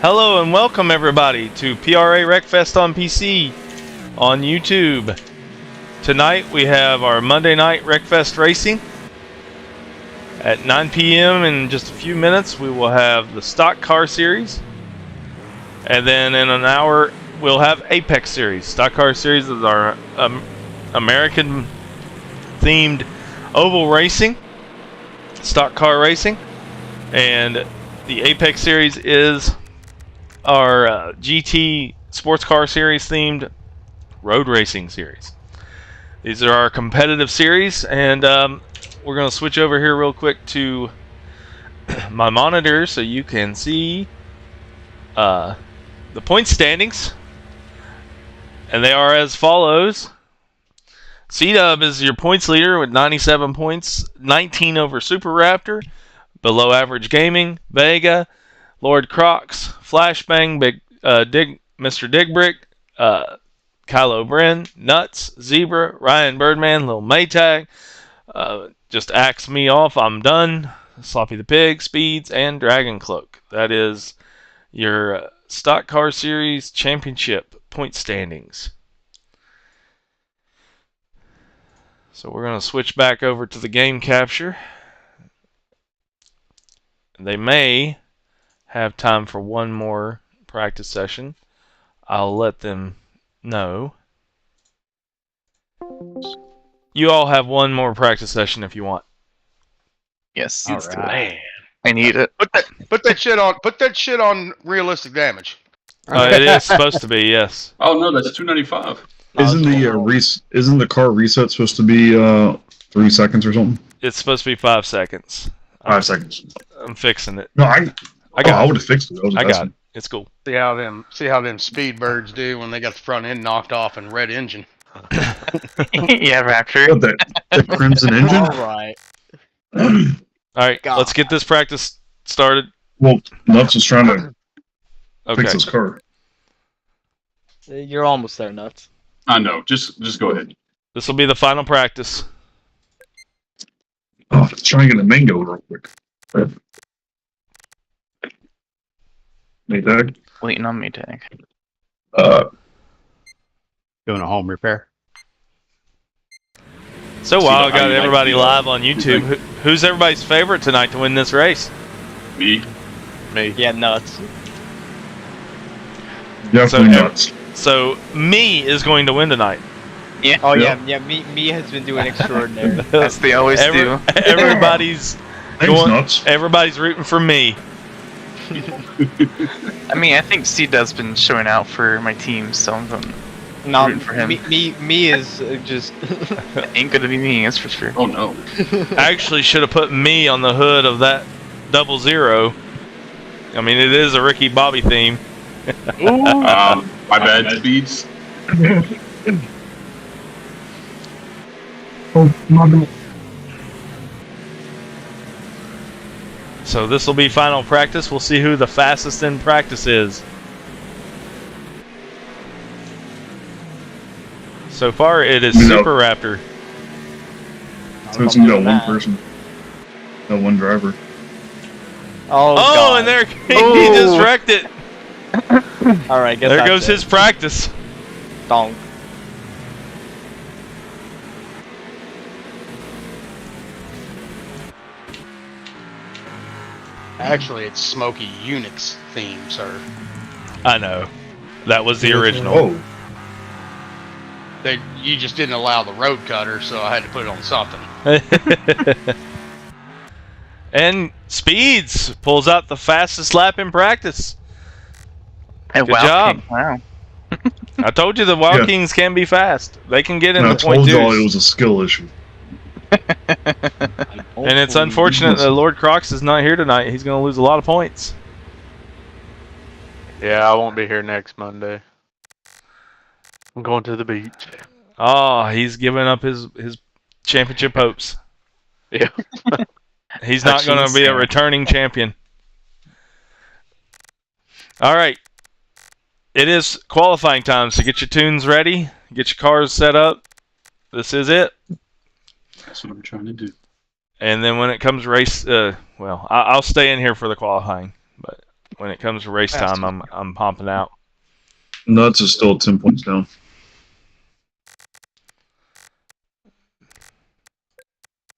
Hello and welcome everybody to PRA Wreckfest on PC on YouTube. Tonight we have our Monday night Wreckfest racing. At 9 p.m. in just a few minutes we will have the stock car series. And then in an hour we'll have Apex series. Stock car series is our American themed oval racing, stock car racing. And the Apex series is our GT sports car series themed road racing series. These are our competitive series, and we're going to switch over here real quick to my monitor so you can see the point standings. And they are as follows. C-Dub is your points leader with 97 points, 19 over Super Raptor. Below average gaming, Vega, Lord Crocs, Flashbang, Mr. Digbrick, Kylo Bren, Nuts, Zebra, Ryan Birdman, Lil Maytag, just axe me off, I'm done, Sloppy the Pig, Speeds, and Dragon Cloak. That is your Stock Car Series Championship point standings. So we're going to switch back over to the game capture. They may have time for one more practice session. I'll let them know. You all have one more practice session if you want. Yes. All right. I need it. Put that shit on realistic damage. It is supposed to be, yes. Oh no, that's $295. Isn't the car reset supposed to be 3 seconds or something? It's supposed to be 5 seconds. 5 seconds. I'm fixing it. No, I got would have fixed it. I got it. It's cool. See how them speed birds do when they got the front end knocked off and red engine. Yeah, Raptor. What, the crimson engine? All right. All right, let's get this practice started. Well, Nuts was trying to Okay. fix his car. You're almost there, Nuts. I know. Just go ahead. This will be the final practice. Oh, let's try and get a mango real quick. Maytag? Waiting on me, Tag. Doing a home repair. So See, while I how got you everybody like the, live on YouTube, who's everybody's favorite tonight to win this race? Me. Yeah, Nuts. Definitely So, Nuts. So me is going to win tonight. Yeah. Oh Yep. yeah. Me has been doing extraordinary. As they always do. Everybody's Thanks, Nuts. everybody's rooting for me. I mean, I think C-Dub's been showing out for my team, so I'm No, rooting for him. me is just. Ain't gonna be me, that's for sure. Oh no. I actually should have put me on the hood of that 00. I mean, it is a Ricky Bobby theme. My bad, Speeds. So this will be final practice. We'll see who the fastest in practice is. So far, it is No. Super Raptor. So it's gonna be one person. No one driver. Oh, Oh, God. and there he just wrecked it. All right, guess There that's goes it. his practice. Donk. Actually, it's Smokey Unix theme, sir. I know. That was the original. Oh, You just didn't allow the road cutter, so I had to put it on something. And Speeds pulls out the fastest lap in practice. Hey, Good wow, job. King, wow. I told you the Wild Yeah. Kings can be fast. They can get in and I the point told y'all it twos. was a skill issue. And it's unfortunate that Lord Crocs is not here tonight. He's going to lose a lot of points. Yeah, I won't be here next Monday. I'm going to the beach. Oh, he's giving up his championship hopes. Yeah. He's not going to be a returning champion. All right. It is qualifying time, so get your tunes ready. Get your cars set up. This is it. That's what I'm trying to do. And then when it comes race, well, I'll stay in here for the qualifying. But when it comes to race time, I'm popping out. Nuts is still 10 points down.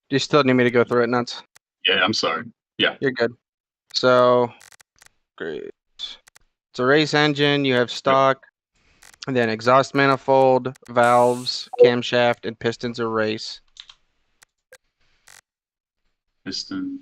Do you still need me to go through it, Nuts? Yeah, I'm sorry. You're good. So, great. It's a race engine. You have stock, and then exhaust manifold, valves, camshaft, and pistons are race. Piston.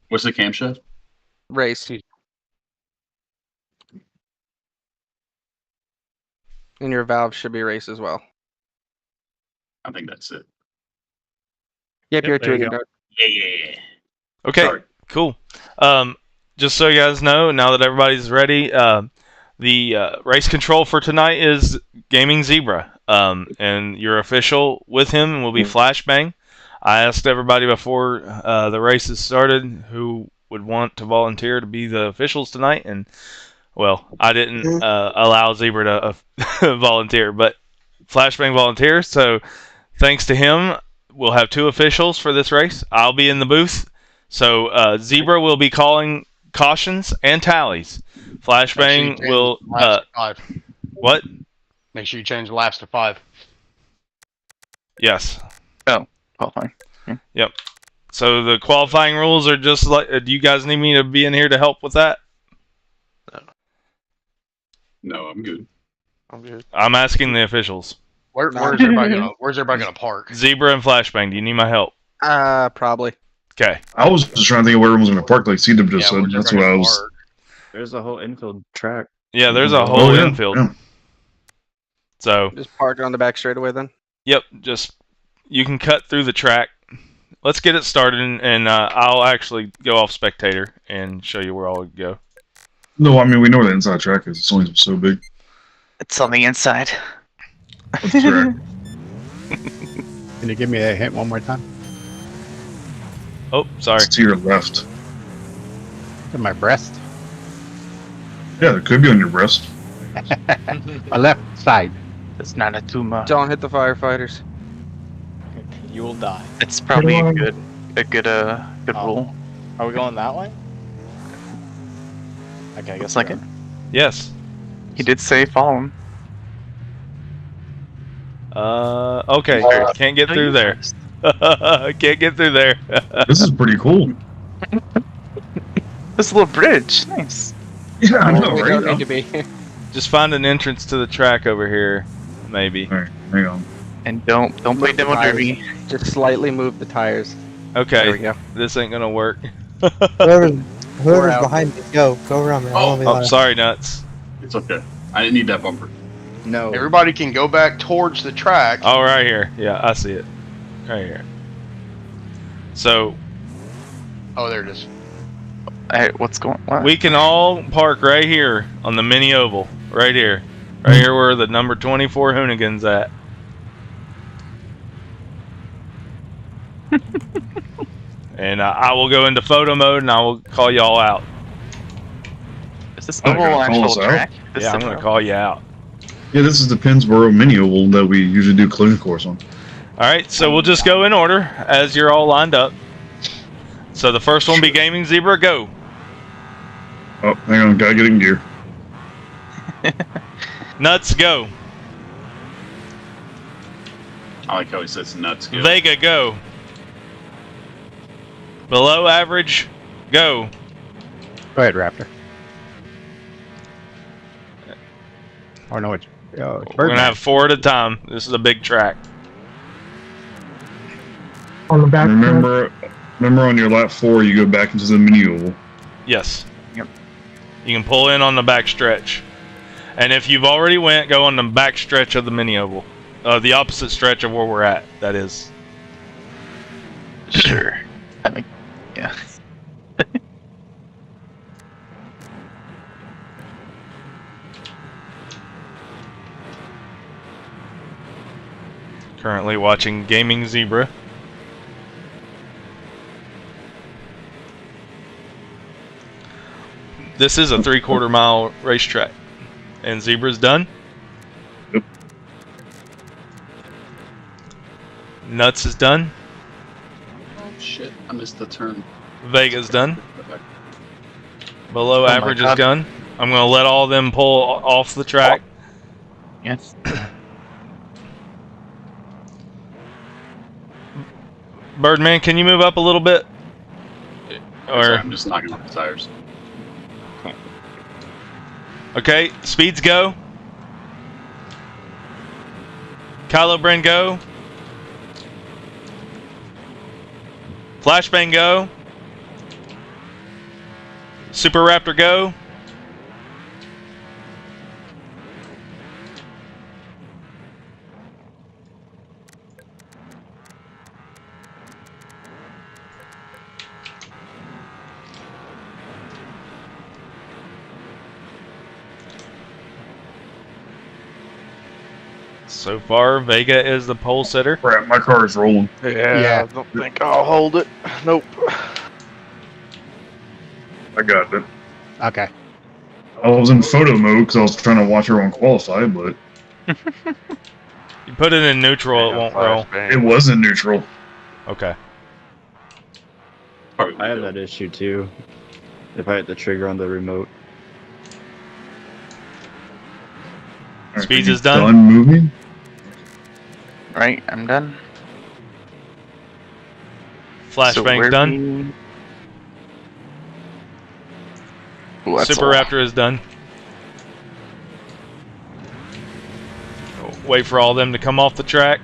What's the camshaft? Race. And your valve should be race as well. I think that's it. Yep, you're there you tweaking. go. Doug. Yeah. Okay, Sorry. cool. Just so you guys know, now that everybody's ready, the race control for tonight is Gaming Zebra, and your official with him will be Flashbang. I asked everybody before the races started who would want to volunteer to be the officials tonight, and well, I didn't allow Zebra to volunteer, but Flashbang volunteers. So thanks to him, we'll have 2 officials for this race. I'll be in the booth. So Zebra will be calling cautions and tallies. Flashbang will Last to 5. what? Make sure you change the laps to 5. Yes. Qualifying. So the qualifying rules are just like. Do you guys need me to be in here to help with that? No, I'm good. I'm good. I'm asking the officials. Where's everybody gonna park? Zebra and Flashbang. Do you need my help? Probably. Okay. I was just trying to think of where everyone's going to park, like C-Dub just said. where's That's everybody what I gonna was. park? There's a whole infield track. Yeah, there's a whole yeah, infield. yeah. So Just park it on the back straightaway then. yep, just you can cut through the track. Let's get it started, and I'll actually go off spectator and show you where I'll go. No, I mean, we know where the inside track is. It's only so big. It's on the inside. What's the track? Can you give me a hint one more time? Oh, sorry. It's to your left. To my breast. Yeah, it could be on your breast. My left side. It's not a tumor. Don't hit the firefighters. You will die. It's probably a good rule. Are we going that way? Okay, I guess Like we it. are. Yes. He did say follow him. Okay. Can't get through there. Can't get through there. This is pretty cool. This little bridge, nice. Yeah, I know, We right? don't need to be. Just find an entrance to the track over here, maybe. All right, hang on. And don't play demo derby. Just slightly move the tires. There we Okay, go. this ain't gonna work. We're Whoever's out. behind me, go around me. Oh, sorry, nuts. It's okay. I didn't need that bumper. No. Everybody can go back towards the track. Oh, right here. Yeah, I see it. Right here. So Oh, there it is. Hey, what's going on? we can all park right here on the mini oval. Right here. Right here where the number 24 Hoonigan's at. And I will go into photo mode and I will call y'all out. Is this Oh, the you're whole gonna call actual us out? track? This Yeah, is I'm the going to track? call you out. Yeah, this is the Pennsboro mini oval that we usually do collision course on. Alright, so we'll just go in order as you're all lined up. So the first one be Gaming Zebra, go. Oh, hang on, gotta get in gear. Nuts, go. I like how he says nuts. Go. Vega, go. Below average, go. Go ahead, Raptor. Oh no, it's We're Birdman. gonna have 4 at a time. This is a big track. On the back. Remember on your lap 4, you go back into the mini oval. Yes. Yep. You can pull in on the back stretch. And if you've already went, go on the back stretch of the mini oval. The opposite stretch of where we're at, that is. Sure. I mean, yeah. Currently watching Gaming Zebra. This is a 3/4 mile racetrack. And Zebra's done? Yep. Nuts is done. Oh shit! I missed the turn. Vega's done. Below my average is God. done. I'm going to let all of them pull off the track. Yes. Birdman, can you move up a little bit? Sorry, I'm just knocking off the tires. Okay, speeds go. Kylo Bren go. Flashbang go. Super Raptor go. So far, Vega is the pole sitter. Crap, my car is rolling. Yeah, I don't think I'll hold it. Nope. I got it. Okay. I was in photo mode because I was trying to watch everyone qualify, but You put it in neutral, it won't roll. it was in neutral. Okay. Probably I have that issue too. If I hit the trigger on the remote. Alright, Speeds are you is done? Done moving? Right, I'm done. Flashbang's done. Super Raptor is done. Wait for all them to come off the track.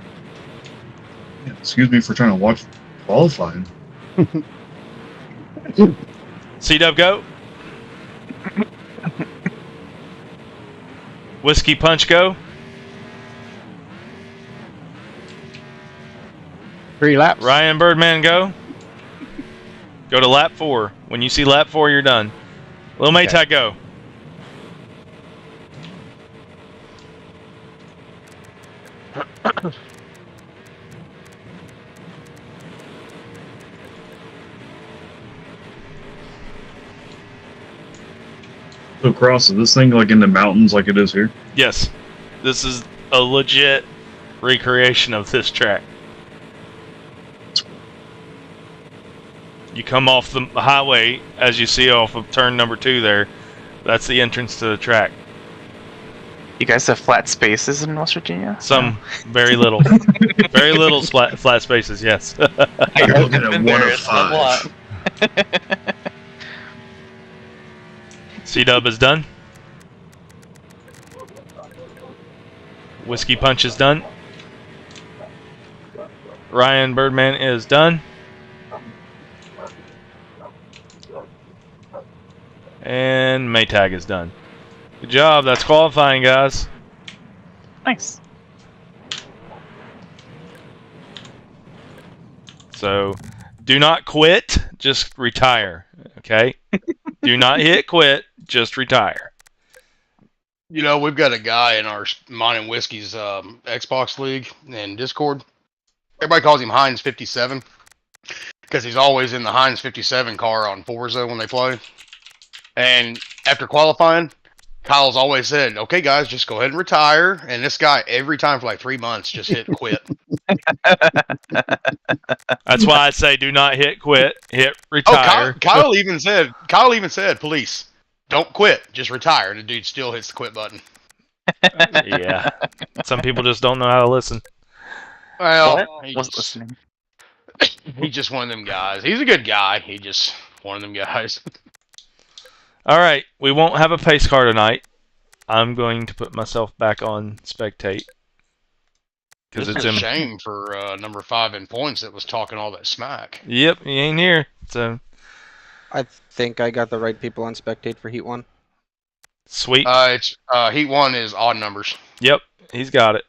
Yeah, excuse me for trying to watch qualifying. C-Dub go. Whiskey Punch go. 3 laps. Ryan Birdman go. Go to lap 4. When you see lap 4, you're done. Lil Maytag go. So Cross, is this thing like in the mountains like it is here? Yes. This is a legit recreation of this track. You come off the highway, as you see off of turn number 2 there. That's the entrance to the track. You guys have flat spaces in West Virginia? Some, very little. Very little flat spaces, yes. You're looking at 1 of 5. C-Dub is done. Whiskey Punch is done. Ryan Birdman is done. And Maytag is done. Good job. That's qualifying, guys. Nice. So, do not quit. Just retire. Okay? Do not hit quit. Just retire. You know, we've got a guy in our Mine and Whiskey's Xbox League and Discord. Everybody calls him Heinz 57 because he's always in the Heinz 57 car on Forza when they play. And after qualifying, Kyle's always said, "Okay, guys, just go ahead and retire." And this guy, every time for like 3 months, just hit quit. That's why I say do not hit quit. Hit Oh, retire. Kyle even said, "Police, don't quit, just retire." And the dude still hits the quit button. Yeah. Some people just don't know how to listen. Well, Wasn't listening. he's just one of them guys. He's a good guy. He just one of them guys. All right, we won't have a pace car tonight. I'm going to put myself back on spectate because It's it's a in. shame for number 5 in points that was talking all that smack. Yep, he ain't here. So I think I got the right people on spectate for Heat 1. sweet. It's Heat 1 is odd numbers. Yep, he's got it.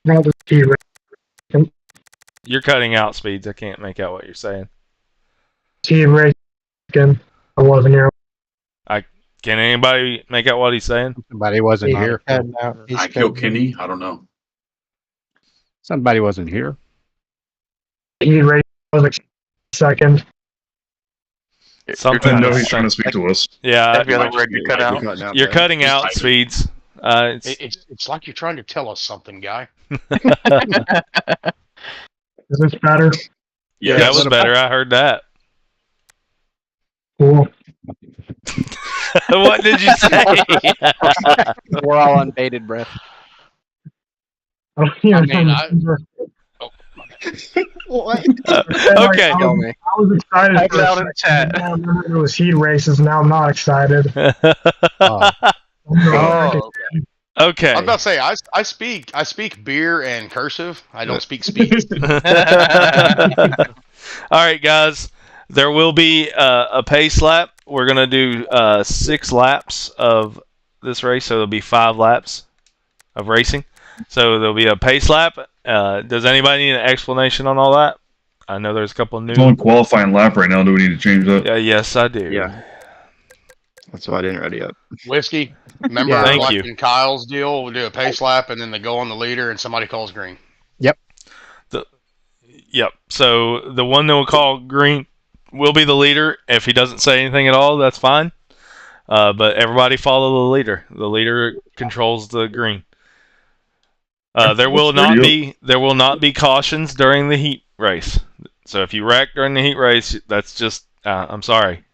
Now the T-Race. You're cutting out speeds. I can't make out what you're saying. T-Race again. I wasn't here. Can anybody make out what he's saying? Somebody wasn't here. I killed Kenny. I don't know. Somebody wasn't here. T-Race was like second. Something. I know he's trying to speak to us. Yeah, Every other word you cut out. you're cutting out, Speeds. It's like you're trying to tell us something, guy. Is this better? Yeah, that was better. I heard that. Cool. What did you say? We're all on bated breath. I don't hear I mean, What? Okay. I was excited Type for it a out in second. chat. Now I remember it was heat races. Now I'm not excited. Okay. I was about to say I speak beer and cursive. I don't speak speed. All right, guys. There will be a pace lap. We're gonna do 6 laps of this race, so there'll be 5 laps of racing. So there'll be a pace lap. Does anybody need an explanation on all that? I know there's a couple of new. It's only qualifying lap right now. Do we need to change that? Yes, I do. Yeah. That's why I didn't ready up. Whiskey. Remember, Yeah. Thank like you. in Kyle's deal, we'll do a pace lap and then they go on the leader and somebody calls green. Yep. So the one that will call green will be the leader. If he doesn't say anything at all, that's fine. But everybody follow the leader. The leader controls the green. There will not be cautions during the heat race. So if you wreck during the heat race, that's just I'm sorry.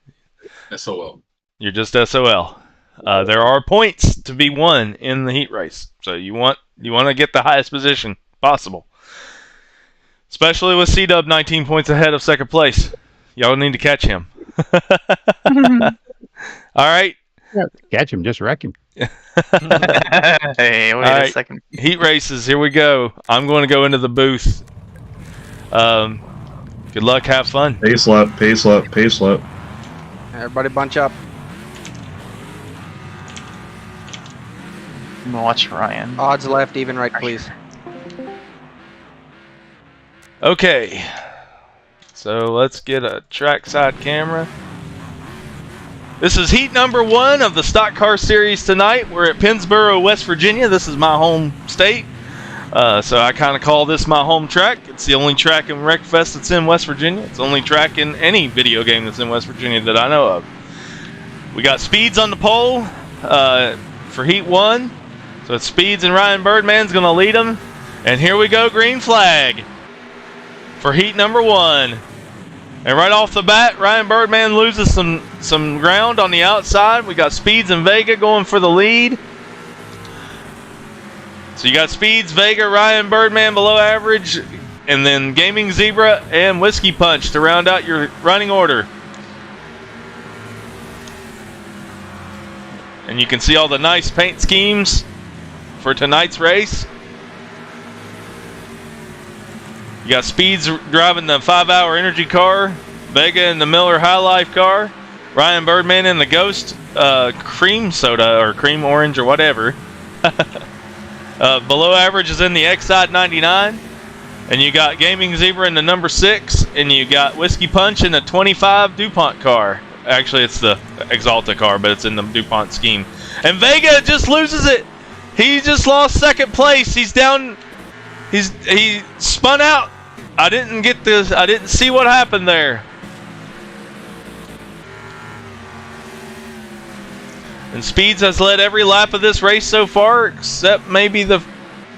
SOL. You're just SOL. There are points to be won in the heat race. So you want to get the highest position possible. Especially with C-Dub 19 points ahead of second place. Y'all need to catch him. All right. Catch him, just wreck him. Hey, wait All a right. second. Heat races, here we go. I'm going to go into the booth. Good luck, have fun. Pace lap, pace lap, pace lap. Everybody bunch up. I'm gonna watch Ryan. Odds left, even right, please. Okay. So let's get a trackside camera. This is heat number 1 of the Stock Car Series tonight. We're at Pennsboro, West Virginia. This is my home state. So I kind of call this my home track. It's the only track in Wreckfest that's in West Virginia. It's the only track in any video game that's in West Virginia that I know of. We got Speeds on the pole for heat 1. So it's Speeds and Ryan Birdman's going to lead them. And here we go, green flag for heat number 1. And right off the bat, Ryan Birdman loses some ground on the outside. We got Speeds and Vega going for the lead. So you got Speeds, Vega, Ryan Birdman below average, and then Gaming Zebra and Whiskey Punch to round out your running order. And you can see all the nice paint schemes for tonight's race. You got Speeds driving the 5-hour energy car, Vega in the Miller High Life car, Ryan Birdman in the Ghost cream soda or cream orange or whatever. Below average is in the Excite 99. And you got Gaming Zebra in the number 6. And you got Whiskey Punch in the 25 DuPont car. Actually, it's the Exalta car, but it's in the DuPont scheme. And Vega just loses it. He just lost second place. He's down. He spun out. I didn't get this. I didn't see what happened there. And Speeds has led every lap of this race so far, except maybe the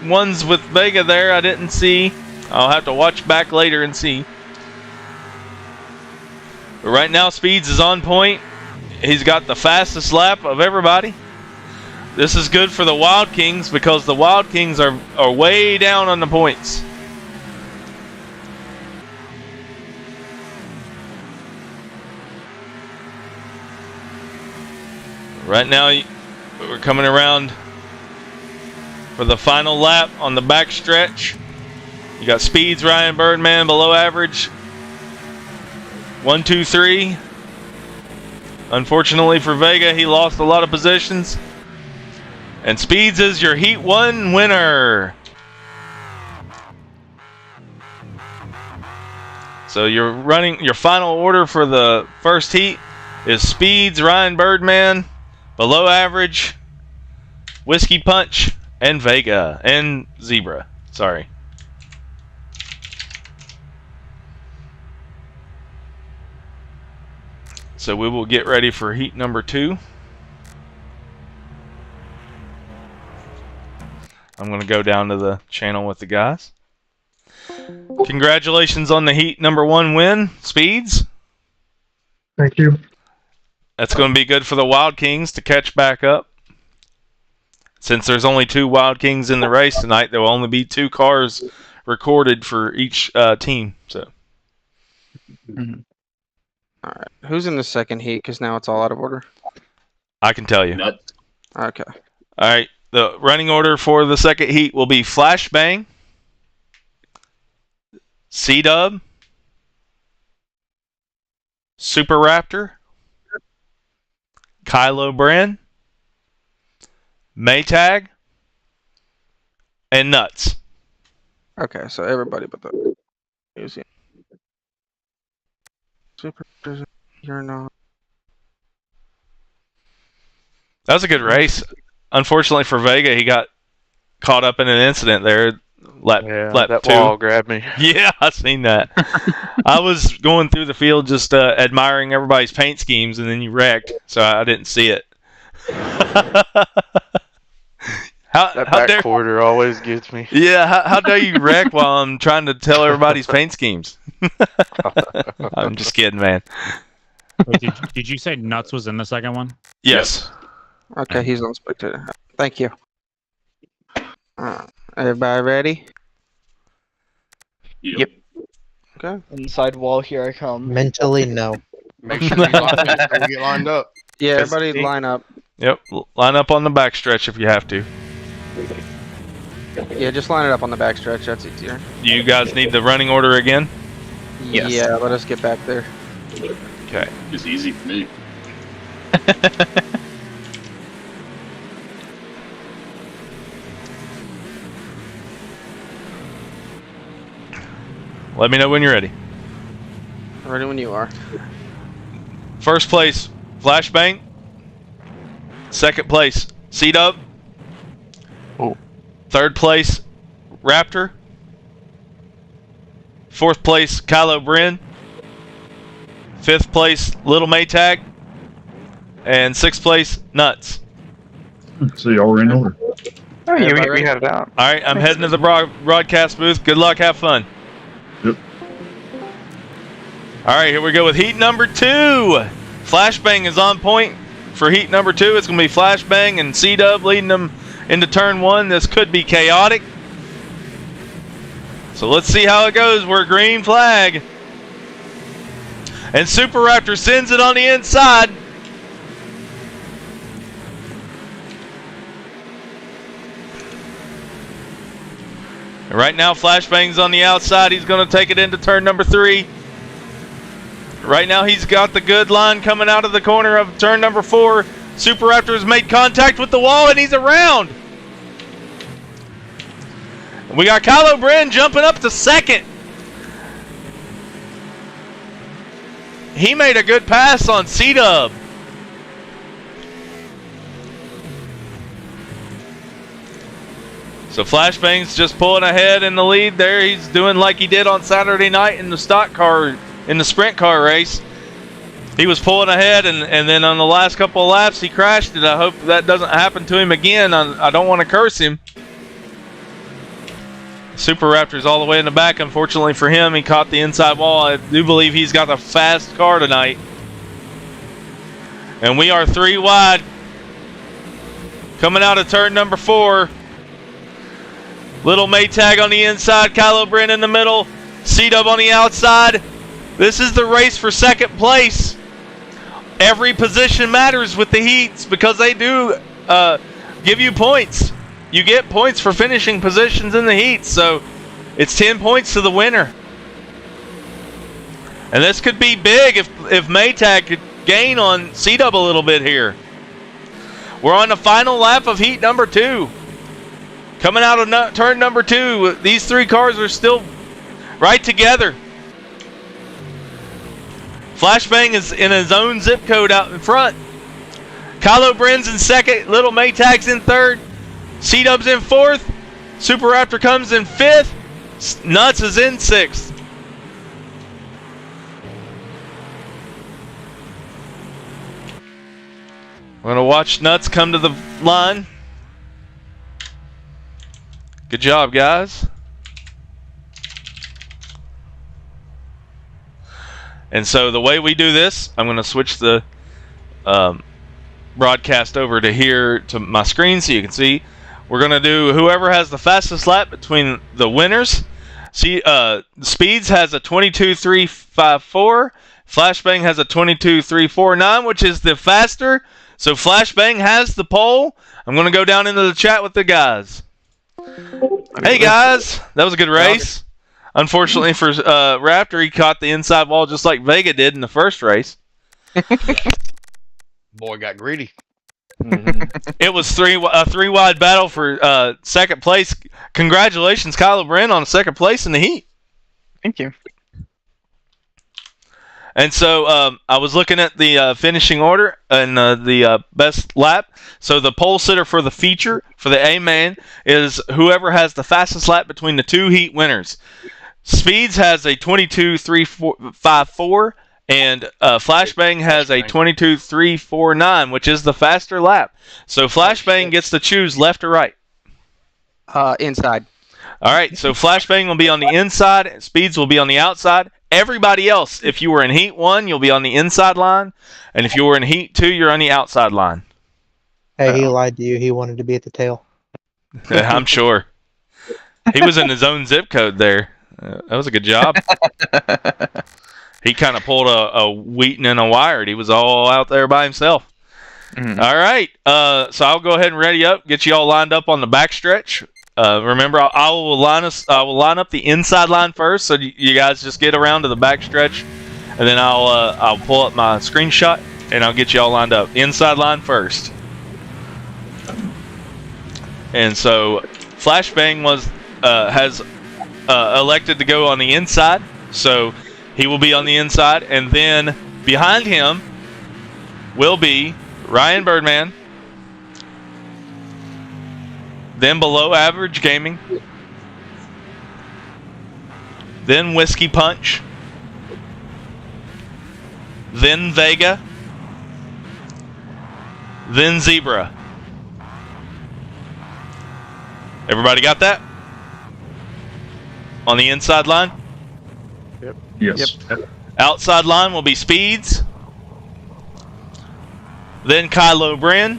ones with Vega there I didn't see. I'll have to watch back later and see. But right now, Speeds is on point. He's got the fastest lap of everybody. This is good for the Wild Kings because the Wild Kings are way down on the points. Right now, we're coming around for the final lap on the back stretch. You got Speeds, Ryan Birdman below average. 1, 2, 3. Unfortunately for Vega, he lost a lot of positions. And Speeds is your Heat 1 winner. So your final order for the first heat is Speeds, Ryan Birdman, below average, Whiskey Punch, and Vega, and Zebra. Sorry. So we will get ready for heat number 2. I'm going to go down to the channel with the guys. Congratulations on the heat number 1 win, Speeds. Thank you. That's going to be good for the Wild Kings to catch back up. Since there's only 2 Wild Kings in the race tonight, there will only be 2 cars recorded for each team. So, All right. Who's in the second heat? Because now it's all out of order. I can tell you. Nut. Okay. All right. The running order for the second heat will be Flashbang, C-Dub, Super Raptor, Kylo Bren, Maytag, and Nuts. Okay, so everybody but the museum. Super. You're not. That was a good race. Unfortunately for Vega, he got caught up in an incident there. Lap that 2. wall grabbed me. Yeah, I seen that. I was going through the field just admiring everybody's paint schemes, and then you wrecked, so I didn't see it. how That dare, back quarter always gets me. yeah, how dare you wreck while I'm trying to tell everybody's paint schemes? I'm just kidding, man. Wait, did you say Nuts was in the second one? Yes. Okay, he's on spectator. Thank you. Everybody ready? Yep. Okay. Inside wall, here I come. Mentally, no. Make sure we get lined up. Yeah, everybody line up. Yep. Line up on the backstretch if you have to. Yeah, just line it up on the backstretch. That's easier. You guys need the running order again? Yes. Yeah, let us get back there. Okay. It's easy for me. Let me know when you're ready. Ready when you are. First place, Flashbang. Second place, C-Dub. Oh. Third place, Raptor. Fourth place, Kylo Bren. Fifth place, Little Maytag. And sixth place, Nuts. So y'all were in order. Oh, Everybody we ready? had it out. All right, I'm heading to the broadcast booth. Good luck, have fun. Yep. All right, here we go with heat number 2. Flashbang is on point for heat number 2. It's going to be Flashbang and C-Dub leading them into turn 1. This could be chaotic. So let's see how it goes. We're green flag. And Super Raptor sends it on the inside. And right now, Flashbang's on the outside. He's going to take it into turn number 3. Right now, he's got the good line coming out of the corner of turn number 4. Super Raptor has made contact with the wall, and he's around. We got Kylo Bren jumping up to second. He made a good pass on C-Dub. So Flashbang's just pulling ahead in the lead there. He's doing like he did on Saturday night in the stock car, in the sprint car race. He was pulling ahead, and then on the last couple of laps, he crashed it. I hope that doesn't happen to him again. I don't want to curse him. Super Raptor's all the way in the back. Unfortunately for him, he caught the inside wall. I do believe he's got a fast car tonight. And we are 3 wide. Coming out of turn number 4. Little Maytag on the inside. Kylo Bren in the middle. C-Dub on the outside. This is the race for second place. Every position matters with the heats because they do give you points. You get points for finishing positions in the heats, so it's 10 points to the winner. And this could be big if Maytag could gain on C-Dub a little bit here. We're on the final lap of heat number 2. Coming out of turn number 2, these 3 cars are still right together. Flashbang is in his own zip code out in front. Kylo Bren's in second. Little Maytag's in third. C-Dub's in fourth. Super Raptor comes in fifth. Nuts is in sixth. We're gonna watch Nuts come to the line. Good job, guys. And so the way we do this, I'm gonna switch the broadcast over to here to my screen so you can see. We're gonna do whoever has the fastest lap between the winners. See, Speeds has a 22.354. Flashbang has a 22.349, which is the faster. So Flashbang has the pole. I'm gonna go down into the chat with the guys. Hey guys, that was a good race. Unfortunately for Raptor, he caught the inside wall just like Vega did in the first race. Boy got greedy. It was a three-wide battle for second place. Congratulations, Kylo Bren, on second place in the heat. Thank you. And so I was looking at the finishing order and the best lap. So the pole sitter for the feature, for the A-man, is whoever has the fastest lap between the two heat winners. Speeds has a 22.354. And Flashbang has a 22.349, which is the faster lap. So Flashbang gets to choose left or right. Inside. All right, so Flashbang will be on the inside, and Speeds will be on the outside. Everybody else, if you were in Heat 1, you'll be on the inside line. And if you were in Heat 2, you're on the outside line. Hey, he lied to you. He wanted to be at the tail. I'm sure. He was in his own zip code there. That was a good job. He kind of pulled a Wheaton and a Wired. He was all out there by himself. Mm-hmm. All right. So I'll go ahead and ready up, get you all lined up on the backstretch. Remember, I will line up the inside line first, so you guys just get around to the backstretch, and then I'll pull up my screenshot and I'll get you all lined up. Inside line first. And so Flashbang has elected to go on the inside, so he will be on the inside, and then behind him will be Ryan Birdman, then Below Average Gaming, then Whiskey Punch, then Vega, then Zebra. Everybody got that? On the inside line? Yes. Yep. Outside line will be Speeds, then Kylo Bren,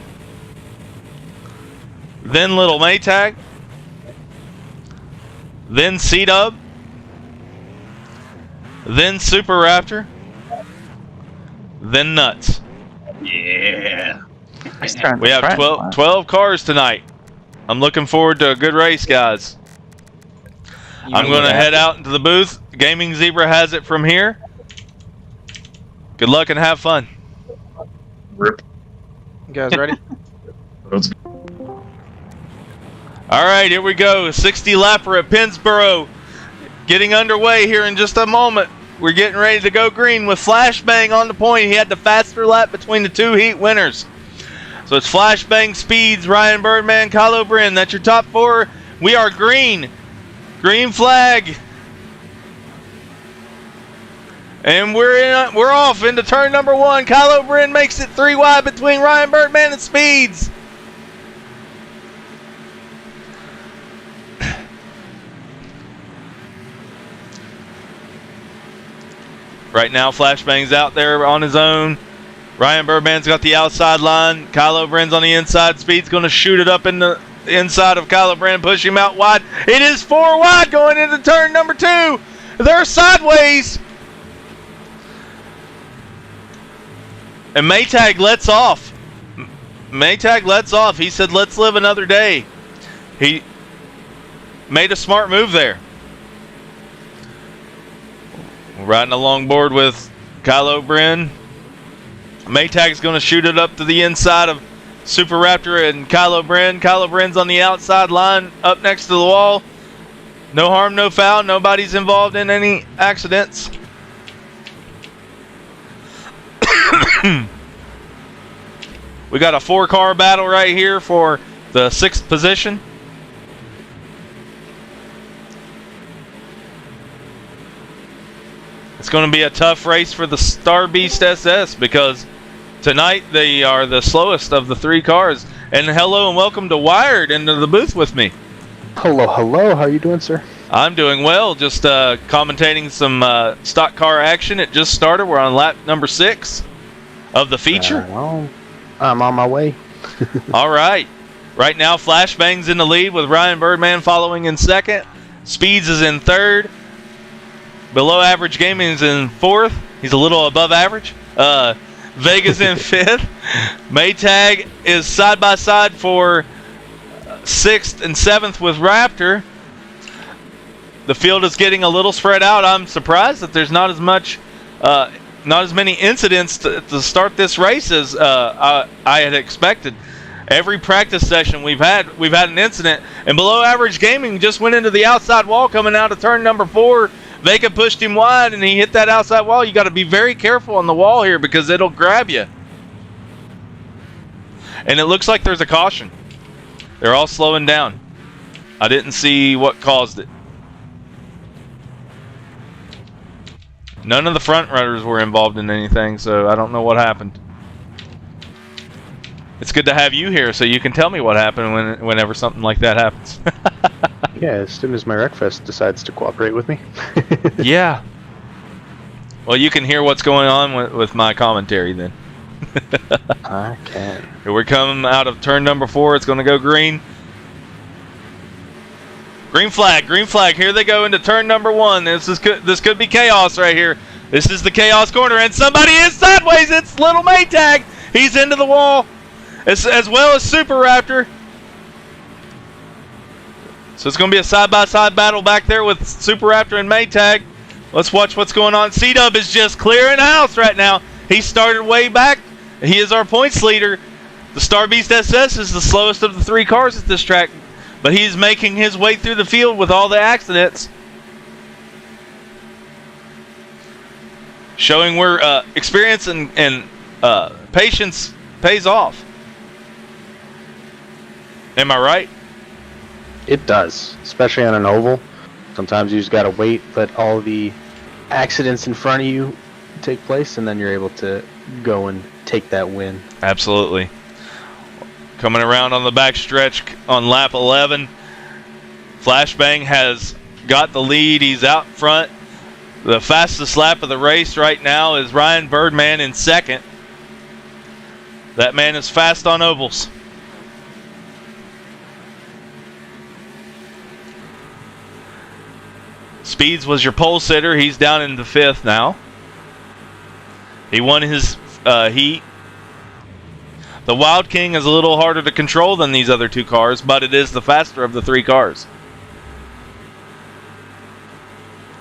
then Little Maytag, then C-Dub, then Super Raptor, then Nuts. Yeah. We have 12 cars tonight. I'm looking forward to a good race, guys. I'm going to head out into the booth. Gaming Zebra has it from here. Good luck and have fun. Rip. You guys ready? Let's go. All right, here we go. 60 lapper at Pennsboro. Getting underway here in just a moment. We're getting ready to go green with Flashbang on the point. He had the faster lap between the two heat winners. So it's Flashbang, Speeds, Ryan Birdman, Kylo Bren. That's your top four. We are green. Green flag. And we're off into turn number one. Kylo Bren makes it 3 wide between Ryan Birdman and Speeds. Right now, Flashbang's out there on his own. Ryan Birdman's got the outside line. Kylo Bren's on the inside. Speed's going to shoot it up in the inside of Kylo Bren, push him out wide. It is 4 wide going into turn number 2. They're sideways. And Maytag lets off. Maytag lets off. He said, let's live another day. He made a smart move there. Riding along board with Kylo Bren. Maytag's going to shoot it up to the inside of Super Raptor and Kylo Bren. Kylo Bren's on the outside line up next to the wall. No harm, no foul. Nobody's involved in any accidents. We got a 4-car battle right here for the 6th position. It's going to be a tough race for the Star Beast SS because Tonight, they are the slowest of the 3 cars. And hello and welcome to Wired into the booth with me. Hello, hello. How you doing, sir? I'm doing well. Just commentating some stock car action. It just started. We're on lap number 6 of the feature. Well, I'm on my way. All right. Right now, Flashbang's in the lead with Ryan Birdman following in second. Speeds is in third. Below Average Gaming is in fourth. He's a little above average. Vega's in fifth. Maytag is side by side for 6th and 7th with Raptor. The field is getting a little spread out. I'm surprised that there's not as many incidents to start this race as I had expected. Every practice session we've had an incident, and Below Average Gaming just went into the outside wall coming out of turn number 4. Vega pushed him wide, and he hit that outside wall. You got to be very careful on the wall here because it'll grab you. And it looks like there's a caution. They're all slowing down. I didn't see what caused it. None of the front runners were involved in anything, so I don't know what happened. It's good to have you here so you can tell me what happened whenever something like that happens. Yeah, as soon as my Wreckfest decides to cooperate with me. Yeah. Well, you can hear what's going on with my commentary then. I can. Here we're coming out of turn number 4. It's going to go green. Green flag, green flag. Here they go into turn number 1. This could be chaos right here. This is the chaos corner, and somebody is sideways. It's Little Maytag. He's into the wall, as well as Super Raptor. So it's going to be a side-by-side battle back there with Super Raptor and Maytag. Let's watch what's going on. C-Dub is just clearing house right now. He started way back. He is our points leader. The Star Beast SS is the slowest of the 3 cars at this track, but he's making his way through the field with all the accidents. Showing where experience and patience pays off. Am I right? It does, especially on an oval. Sometimes you just gotta wait, let all the accidents in front of you take place, and then you're able to go and take that win. Absolutely. Coming around on the back stretch on lap 11, Flashbang has got the lead. He's out front. The fastest lap of the race right now is Ryan Birdman in second. That man is fast on ovals. Speeds was your pole sitter. He's down in the 5th now. He won his heat. The Wild King is a little harder to control than these other 2 cars, but it is the faster of the 3 cars.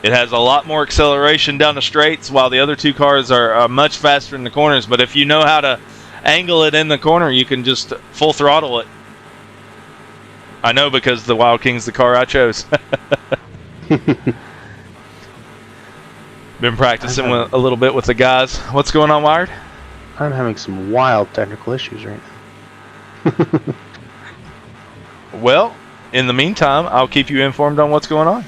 It has a lot more acceleration down the straights, while the other 2 cars are much faster in the corners. But if you know how to angle it in the corner, you can just full throttle it. I know because the Wild King's the car I chose. Been practicing a little bit with the guys. What's going on, Wired? I'm having some wild technical issues right now. Well, in the meantime, I'll keep you informed on what's going on.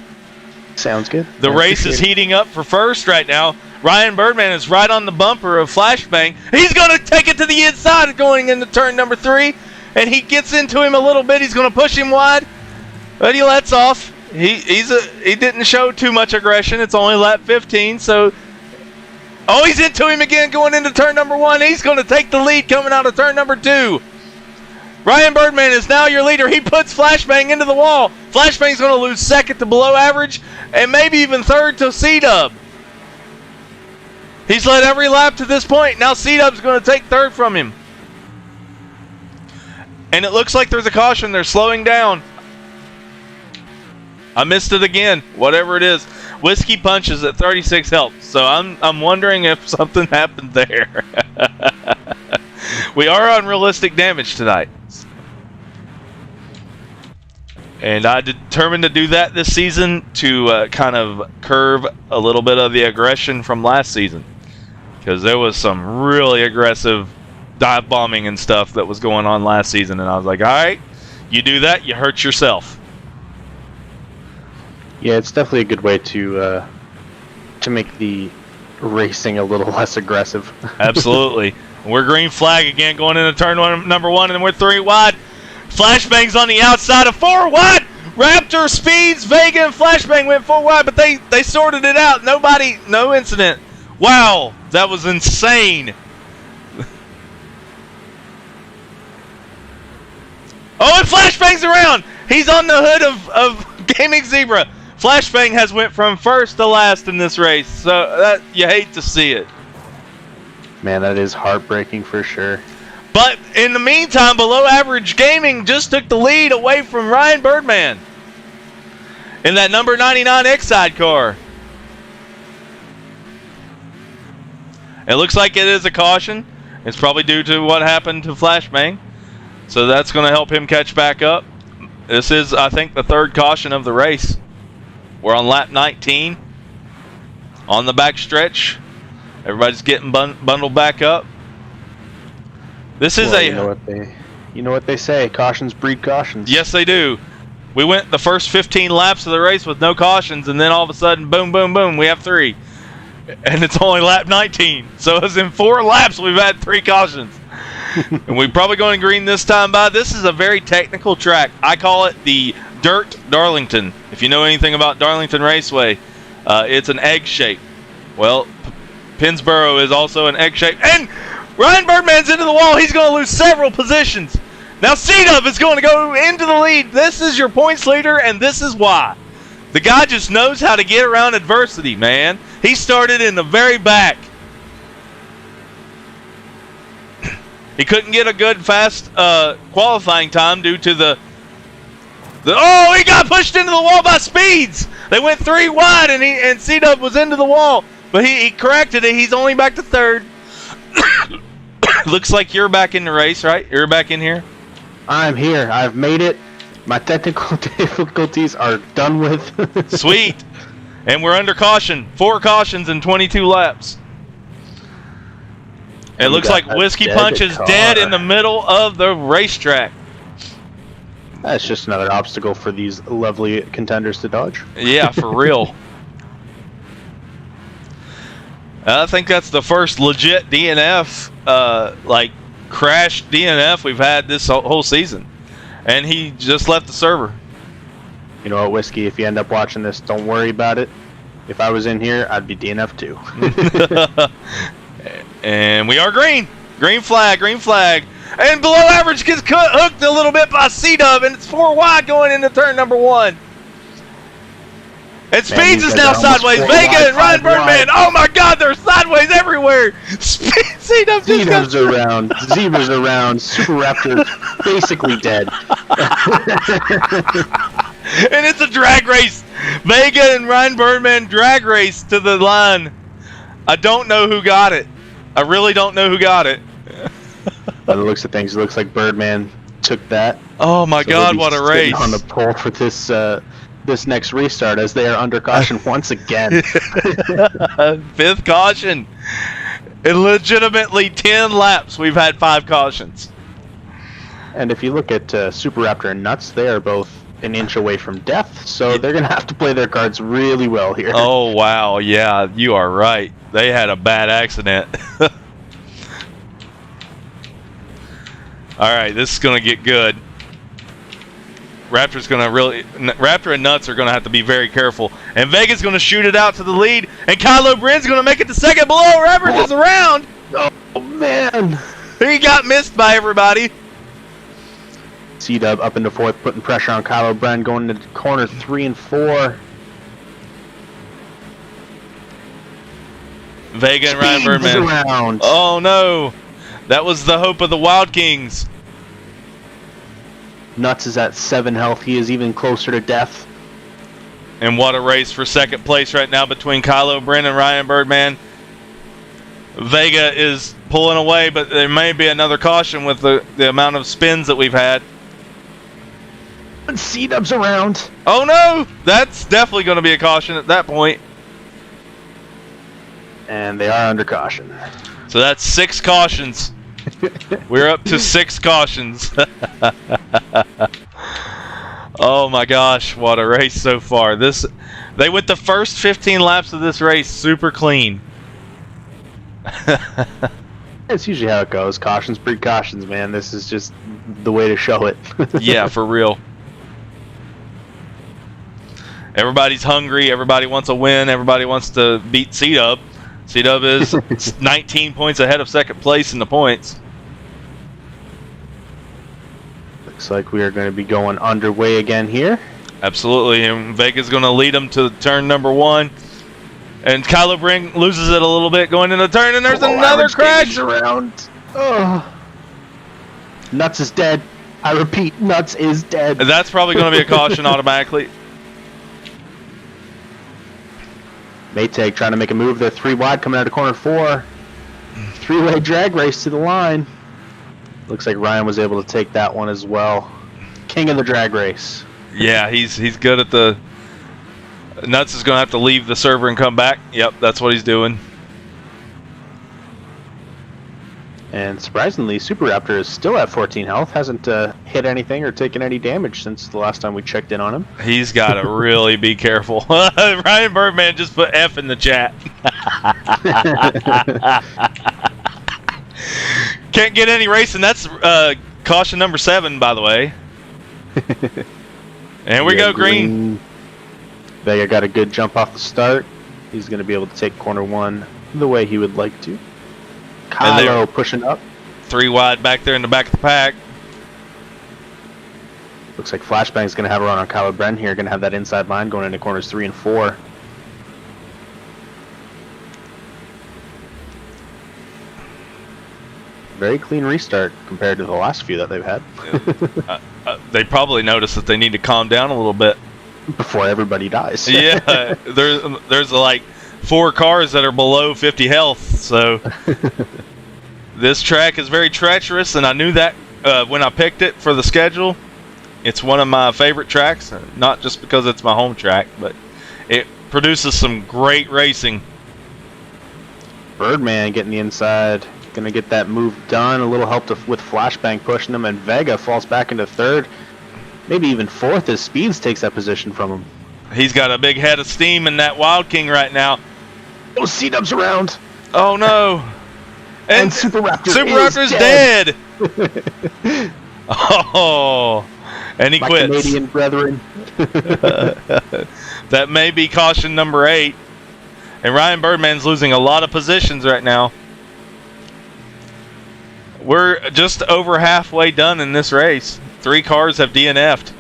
Sounds good. The race is heating up for first right now. Ryan Birdman is right on the bumper of Flashbang. He's going to take it to the inside going into turn number 3, and he gets into him a little bit. He's going to push him wide, but he lets off. He didn't show too much aggression. It's only lap 15, so... Oh, he's into him again going into turn number 1. He's going to take the lead coming out of turn number 2. Ryan Birdman is now your leader. He puts Flashbang into the wall. Flashbang's going to lose second to Below Average and maybe even third to C-Dub. He's led every lap to this point. Now C-Dub's going to take third from him. And it looks like there's a caution. They're slowing down. I missed it again. Whatever it is. Whiskey punches at 36 helps. So I'm wondering if something happened there. We are on realistic damage tonight. And I determined to do that this season to kind of curb a little bit of the aggression from last season. Because there was some really aggressive dive bombing and stuff that was going on last season. And I was like, all right, you do that, you hurt yourself. Yeah, it's definitely a good way to make the racing a little less aggressive. Absolutely. We're green flag again going into turn number 1, and we're 3 wide. Flashbang's on the outside of 4 wide. Raptor speeds. Vega and Flashbang went 4 wide, but they sorted it out. No incident. Wow, that was insane. Oh, and Flashbang's around. He's on the hood of Gaming Zebra. Flashbang has went from first to last in this race, so that you hate to see it. Man, that is heartbreaking for sure. But in the meantime, Below Average Gaming just took the lead away from Ryan Birdman in that number 99 X-Side car. It looks like it is a caution. It's probably due to what happened to Flashbang. So that's going to help him catch back up. This is, I think, the 3rd caution of the race. We're on lap 19. On the back stretch. Everybody's getting bundled back up. This is you know what they say, cautions breed cautions. Yes, they do. We went the first 15 laps of the race with no cautions, and then all of a sudden, boom, boom, boom, we have 3. And it's only lap 19. So it's in 4 laps we've had 3 cautions. And we're probably going green this time by. This is a very technical track. I call it the Dirt Darlington. If you know anything about Darlington Raceway, it's an egg shape. Well, Pennsboro is also an egg shape. And Ryan Birdman's into the wall. He's going to lose several positions. Now C-Dub is going to go into the lead. This is your points leader, and this is why. The guy just knows how to get around adversity, man. He started in the very back. He couldn't get a good, fast qualifying time due to the oh, he got pushed into the wall by Speeds. They went 3 wide, and C-Dub was into the wall. But he corrected it. He's only back to 3rd. Looks like you're back in the race, right? You're back in here? I'm here. I've made it. My technical difficulties are done with. Sweet. And we're under caution. 4 cautions in 22 laps. It looks like Whiskey Punch is dead in the middle of the racetrack. That's just another obstacle for these lovely contenders to dodge. Yeah, for real. I think that's the first legit DNF, crash DNF we've had this whole season. And he just left the server. You know what, Whiskey, if you end up watching this, don't worry about it. If I was in here, I'd be DNF too. And we are green. Green flag, green flag. And Below Average gets hooked a little bit by C-Dub, and it's 4 wide going into turn number 1. And Speeds is now sideways. Vega and Ryan Birdman. Oh my God, they're sideways everywhere. C-Dub just Zebra's around. Zebra's around. Super Raptor basically dead. And it's a drag race. Vega and Ryan Birdman drag race to the line. I don't know who got it. I really don't know who got it. By the looks of things, it looks like Birdman took that. Oh my God, what a race. On the pole for this this next restart as they are under caution once again. 5th caution. In legitimately 10 laps, we've had 5 cautions. And if you look at Super Raptor and Nuts, they are both an inch away from death, so they're going to have to play their cards really well here. Oh, wow. Yeah, you are right. They had a bad accident. All right, this is going to get good. Raptor and Nuts are going to have to be very careful. And Vega's going to shoot it out to the lead. And Kylo Brin's going to make it to 2nd. Below Average is around. Oh, man. He got missed by everybody. C-Dub up into 4th, putting pressure on Kylo Bren, going into corner 3 and 4. Vega and Ryan Birdman. Around. Oh, no. That was the hope of the Wild Kings. Nuts is at 7 health. He is even closer to death. And what a race for 2nd place right now between Kylo Bren and Ryan Birdman. Vega is pulling away, but there may be another caution with the amount of spins that we've had. And C-Dub's around. Oh no! That's definitely going to be a caution at that point. And they are under caution. So that's 6 cautions. We're up to 6 cautions. Oh my gosh, what a race so far. They went the first 15 laps of this race super clean. That's usually how it goes. Cautions breed cautions, man. This is just the way to show it. Yeah, for real. Everybody's hungry. Everybody wants a win. Everybody wants to beat C-Dub. C-Dub is 19 points ahead of second place in the points. Looks like we are going to be going underway again here. Absolutely, and Vega's going to lead them to turn number 1. And Kylo Bring loses it a little bit going into the turn, and there's another crash. Around. Oh. Nuts is dead. I repeat, Nuts is dead. That's probably going to be a caution automatically. Maytag trying to make a move. They're 3 wide coming out of corner 4. 3-way drag race to the line. Looks like Ryan was able to take that one as well. King of the drag race. Yeah, he's good at the... Nuts is going to have to leave the server and come back. Yep, that's what he's doing. And surprisingly, Super Raptor is still at 14 health. Hasn't hit anything or taken any damage since the last time we checked in on him. He's got to really be careful. Ryan Birdman just put F in the chat. Can't get any racing. That's caution number 7, by the way. And we go green. Vega got a good jump off the start. He's going to be able to take corner 1 the way he would like to. Kylo pushing up. 3 wide back there in the back of the pack. Looks like Flashbang's going to have a run on Kylo Bren here. Going to have that inside line going into corners 3 and 4. Very clean restart compared to the last few that they've had. They probably noticed that they need to calm down a little bit. Before everybody dies. Yeah, there's like 4 cars that are below 50 health, so this track is very treacherous, and I knew that when I picked it for the schedule. It's one of my favorite tracks, not just because it's my home track, but it produces some great racing. Birdman getting the inside, gonna get that move done. A little help with Flashbang pushing him, and Vega falls back into 3rd. Maybe even 4th as Speeds takes that position from him. He's got a big head of steam in that Wild King right now. Oh, C-Dub's around. Oh, no. And Super Raptor's dead. Oh, and he My quits. Canadian brethren. That may be caution number 8. And Ryan Birdman's losing a lot of positions right now. We're just over halfway done in this race. 3 cars have DNF'd.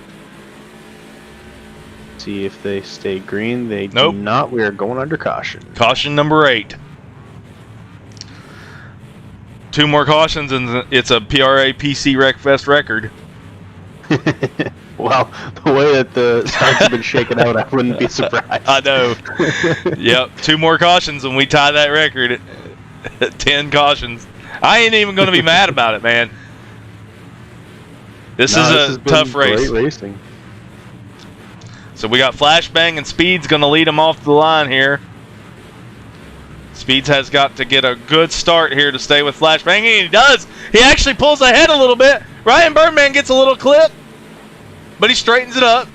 See if they stay green. They Nope. do not. We are going under caution. Caution number 8. 2 more cautions and it's a PRA PC Wreckfest record. Well, the way that the starts have been shaken out, I wouldn't be surprised. I know. Yep, 2 more cautions and we tie that record at 10 cautions. I ain't even going to be mad about it, man. This is a tough race. Great racing. So we got Flashbang and Speed's going to lead him off the line here. Speeds has got to get a good start here to stay with Flashbang, and he does. He actually pulls ahead a little bit. Ryan Birdman gets a little clip, but he straightens it up.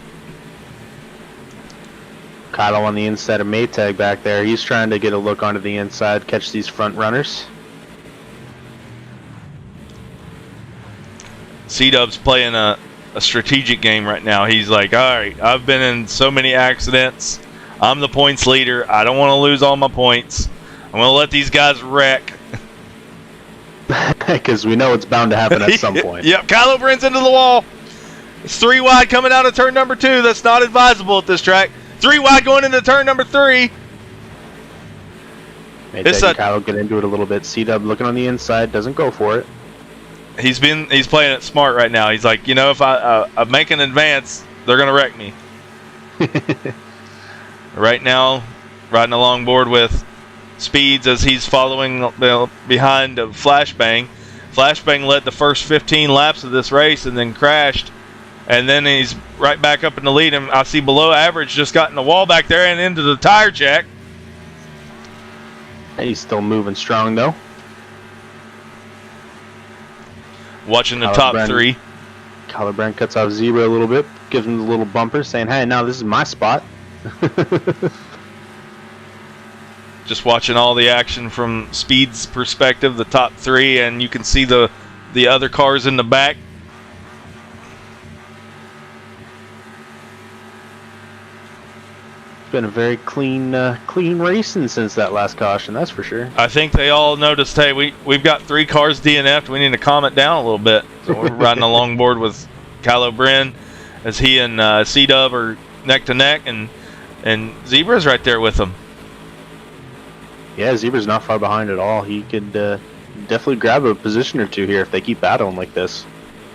Kylo on the inside of Maytag back there. He's trying to get a look onto the inside, catch these front runners. C-Dub's playing a strategic game right now. He's like, all right, I've been in so many accidents. I'm the points leader. I don't want to lose all my points. I'm going to let these guys wreck. Because we know it's bound to happen at some point. Yep, Kylo Bren's into the wall. It's 3 wide coming out of turn number 2. That's not advisable at this track. 3 wide going into turn number 3. Maytag and Kylo get into it a little bit. C-Dub looking on the inside, doesn't go for it. He's playing it smart right now. He's like, you know, if I make an advance, they're going to wreck me. Right now, riding along board with Speeds as he's following behind Flashbang. Flashbang led the first 15 laps of this race and then crashed. And then he's right back up in the lead. And I see below average just got in the wall back there and into the tire check. He's still moving strong, though. Watching the top 3. Kylo Bren cuts off Zebra a little bit, gives him the little bumper, saying, hey, now this is my spot. Just watching all the action from Speed's perspective, the top three, and you can see the other cars in the back. It's been a very clean racing since that last caution, that's for sure. I think they all noticed, hey, we've got 3 cars DNF'd. We need to calm it down a little bit. So we're riding a longboard with Kylo Bren as he and C-Dub are neck to neck, and Zebra's right there with them. Yeah, Zebra's not far behind at all. He could definitely grab a position or two here if they keep battling like this.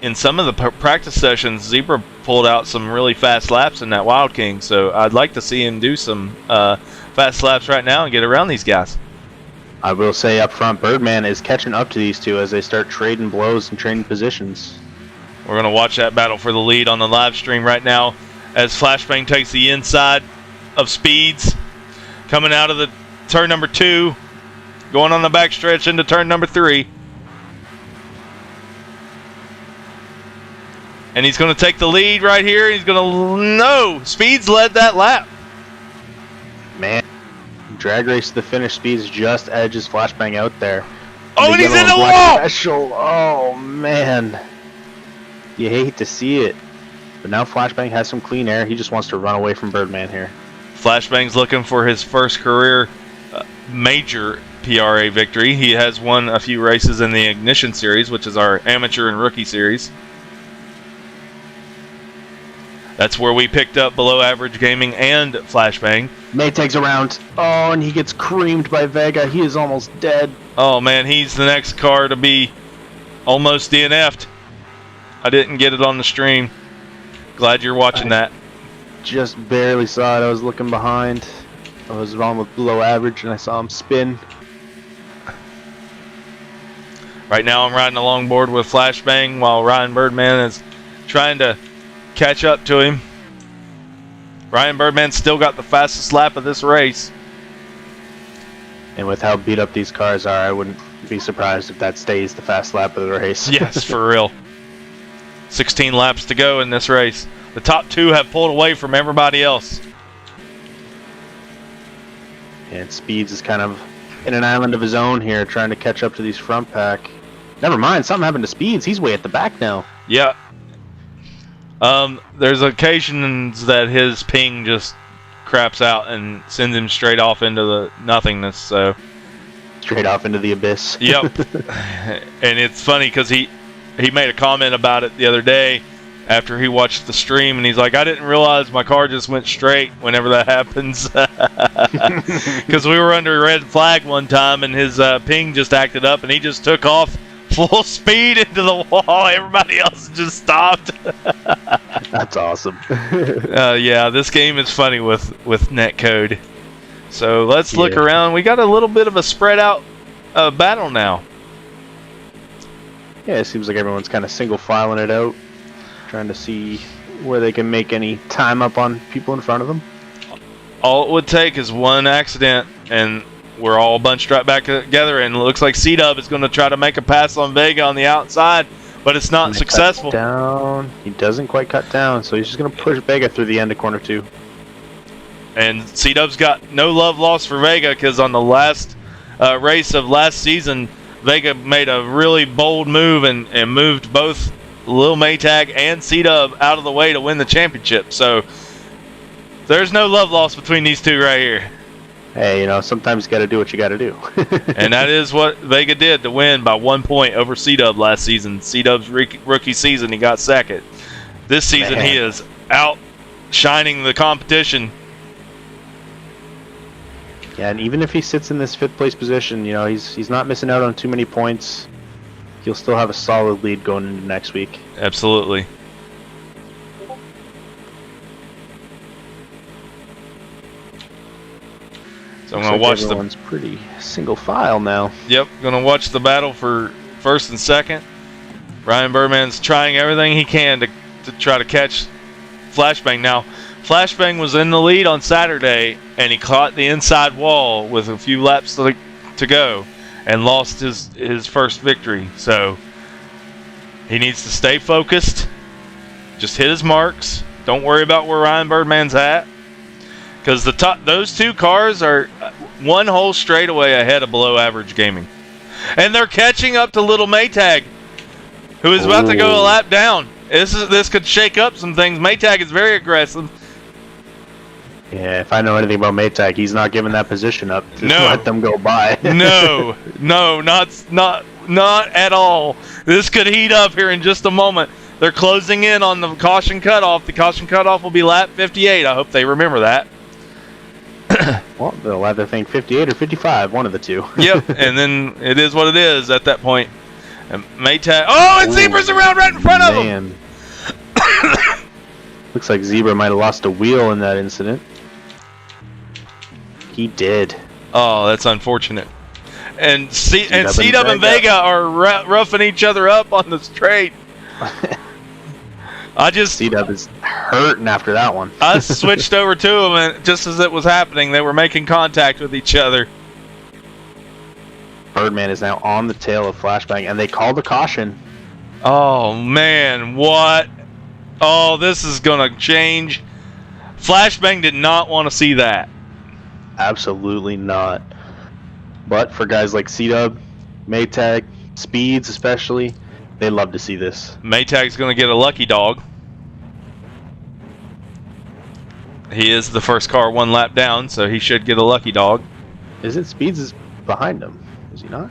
In some of the practice sessions, Zebra pulled out some really fast laps in that Wild King, so I'd like to see him do some fast laps right now and get around these guys. I will say up front, Birdman is catching up to these two as they start trading blows and trading positions. We're going to watch that battle for the lead on the live stream right now as Flashbang takes the inside of Speeds, coming out of the turn number 2, going on the backstretch into turn number 3. And he's going to take the lead right here. He's going to... No! Speeds led that lap. Man, drag race to the finish. Speeds just edges Flashbang out there. Oh, and he's in the wall! Special. Oh, man. You hate to see it. But now Flashbang has some clean air. He just wants to run away from Birdman here. Flashbang's looking for his first career major PRA victory. He has won a few races in the Ignition Series, which is our amateur and rookie series. That's where we picked up Below Average Gaming and Flashbang. Maytag's around. Oh, and he gets creamed by Vega. He is almost dead. Oh, man, he's the next car to be almost DNF'd. I didn't get it on the stream. Glad you're watching that. Just barely saw it. I was looking behind. I was on with Below Average, and I saw him spin. Right now I'm riding a longboard with Flashbang while Ryan Birdman is trying to catch up to him. Ryan Birdman's still got the fastest lap of this race. And with how beat up these cars are, I wouldn't be surprised if that stays the fast lap of the race. Yes, for real. 16 laps to go in this race. The top 2 have pulled away from everybody else. And Speeds is kind of in an island of his own here, trying to catch up to these front pack. Never mind, something happened to Speeds. He's way at the back now. Yeah. There's occasions that his ping just craps out and sends him straight off into the nothingness. So straight off into the abyss. Yep. And it's funny because he made a comment about it the other day after he watched the stream, and he's like, I didn't realize my car just went straight whenever that happens. Because we were under red flag one time, and his ping just acted up, and he just took off full speed into the wall. Everybody else just stopped. That's awesome. Yeah, this game is funny with netcode. So let's look around. We got a little bit of a spread out battle now. Yeah, it seems like everyone's kind of single filing it out, trying to see where they can make any time up on people in front of them. All it would take is one accident, and we're all bunched right back together, and it looks like C-Dub is going to try to make a pass on Vega on the outside, but it's not successful. Down. He doesn't quite cut down, so he's just going to push Vega through the end of corner 2. And C-Dub's got no love lost for Vega, because on the last race of last season, Vega made a really bold move and moved both Lil Maytag and C-Dub out of the way to win the championship. So there's no love lost between these two right here. Hey, you know, sometimes you got to do what you got to do. And that is what Vega did to win by 1 point over C-Dub last season. C-Dub's rookie season, he got second. This season, he is outshining the competition. Yeah, and even if he sits in this 5th place position, you know, he's not missing out on too many points. He'll still have a solid lead going into next week. Absolutely. So I'm going to watch everyone's pretty single file now. Yep, going to watch the battle for first and second. Ryan Birdman's trying everything he can to try to catch Flashbang. Now, Flashbang was in the lead on Saturday, and he caught the inside wall with a few laps to go and lost his first victory. So he needs to stay focused, just hit his marks. Don't worry about where Ryan Birdman's at, because those two cars are one whole straightaway ahead of below average gaming. And they're catching up to little Maytag, who is about to go a lap down. This could shake up some things. Maytag is very aggressive. Yeah, if I know anything about Maytag, he's not giving that position up. Just let them go by. No, not at all. This could heat up here in just a moment. They're closing in on the caution cutoff. The caution cutoff will be lap 58. I hope they remember that. Well, they'll either think 58 or 55, one of the two. Yep, and then it is what it is at that point. And Maytag. Oh, and Zebra's around right in front of him. Looks like Zebra might have lost a wheel in that incident. He did. Oh, that's unfortunate. And C-Dub and Vega are roughing each other up on the straight. C-Dub is hurting after that one. I switched over to them, and just as it was happening, they were making contact with each other. Birdman is now on the tail of Flashbang, and they called a caution. Oh, man, what? Oh, this is going to change. Flashbang did not want to see that. Absolutely not. But for guys like C-Dub, Maytag, Speeds especially, they love to see this. Maytag's going to get a lucky dog. He is the first car one lap down, so he should get a lucky dog. Is it Speeds is behind him? Is he not?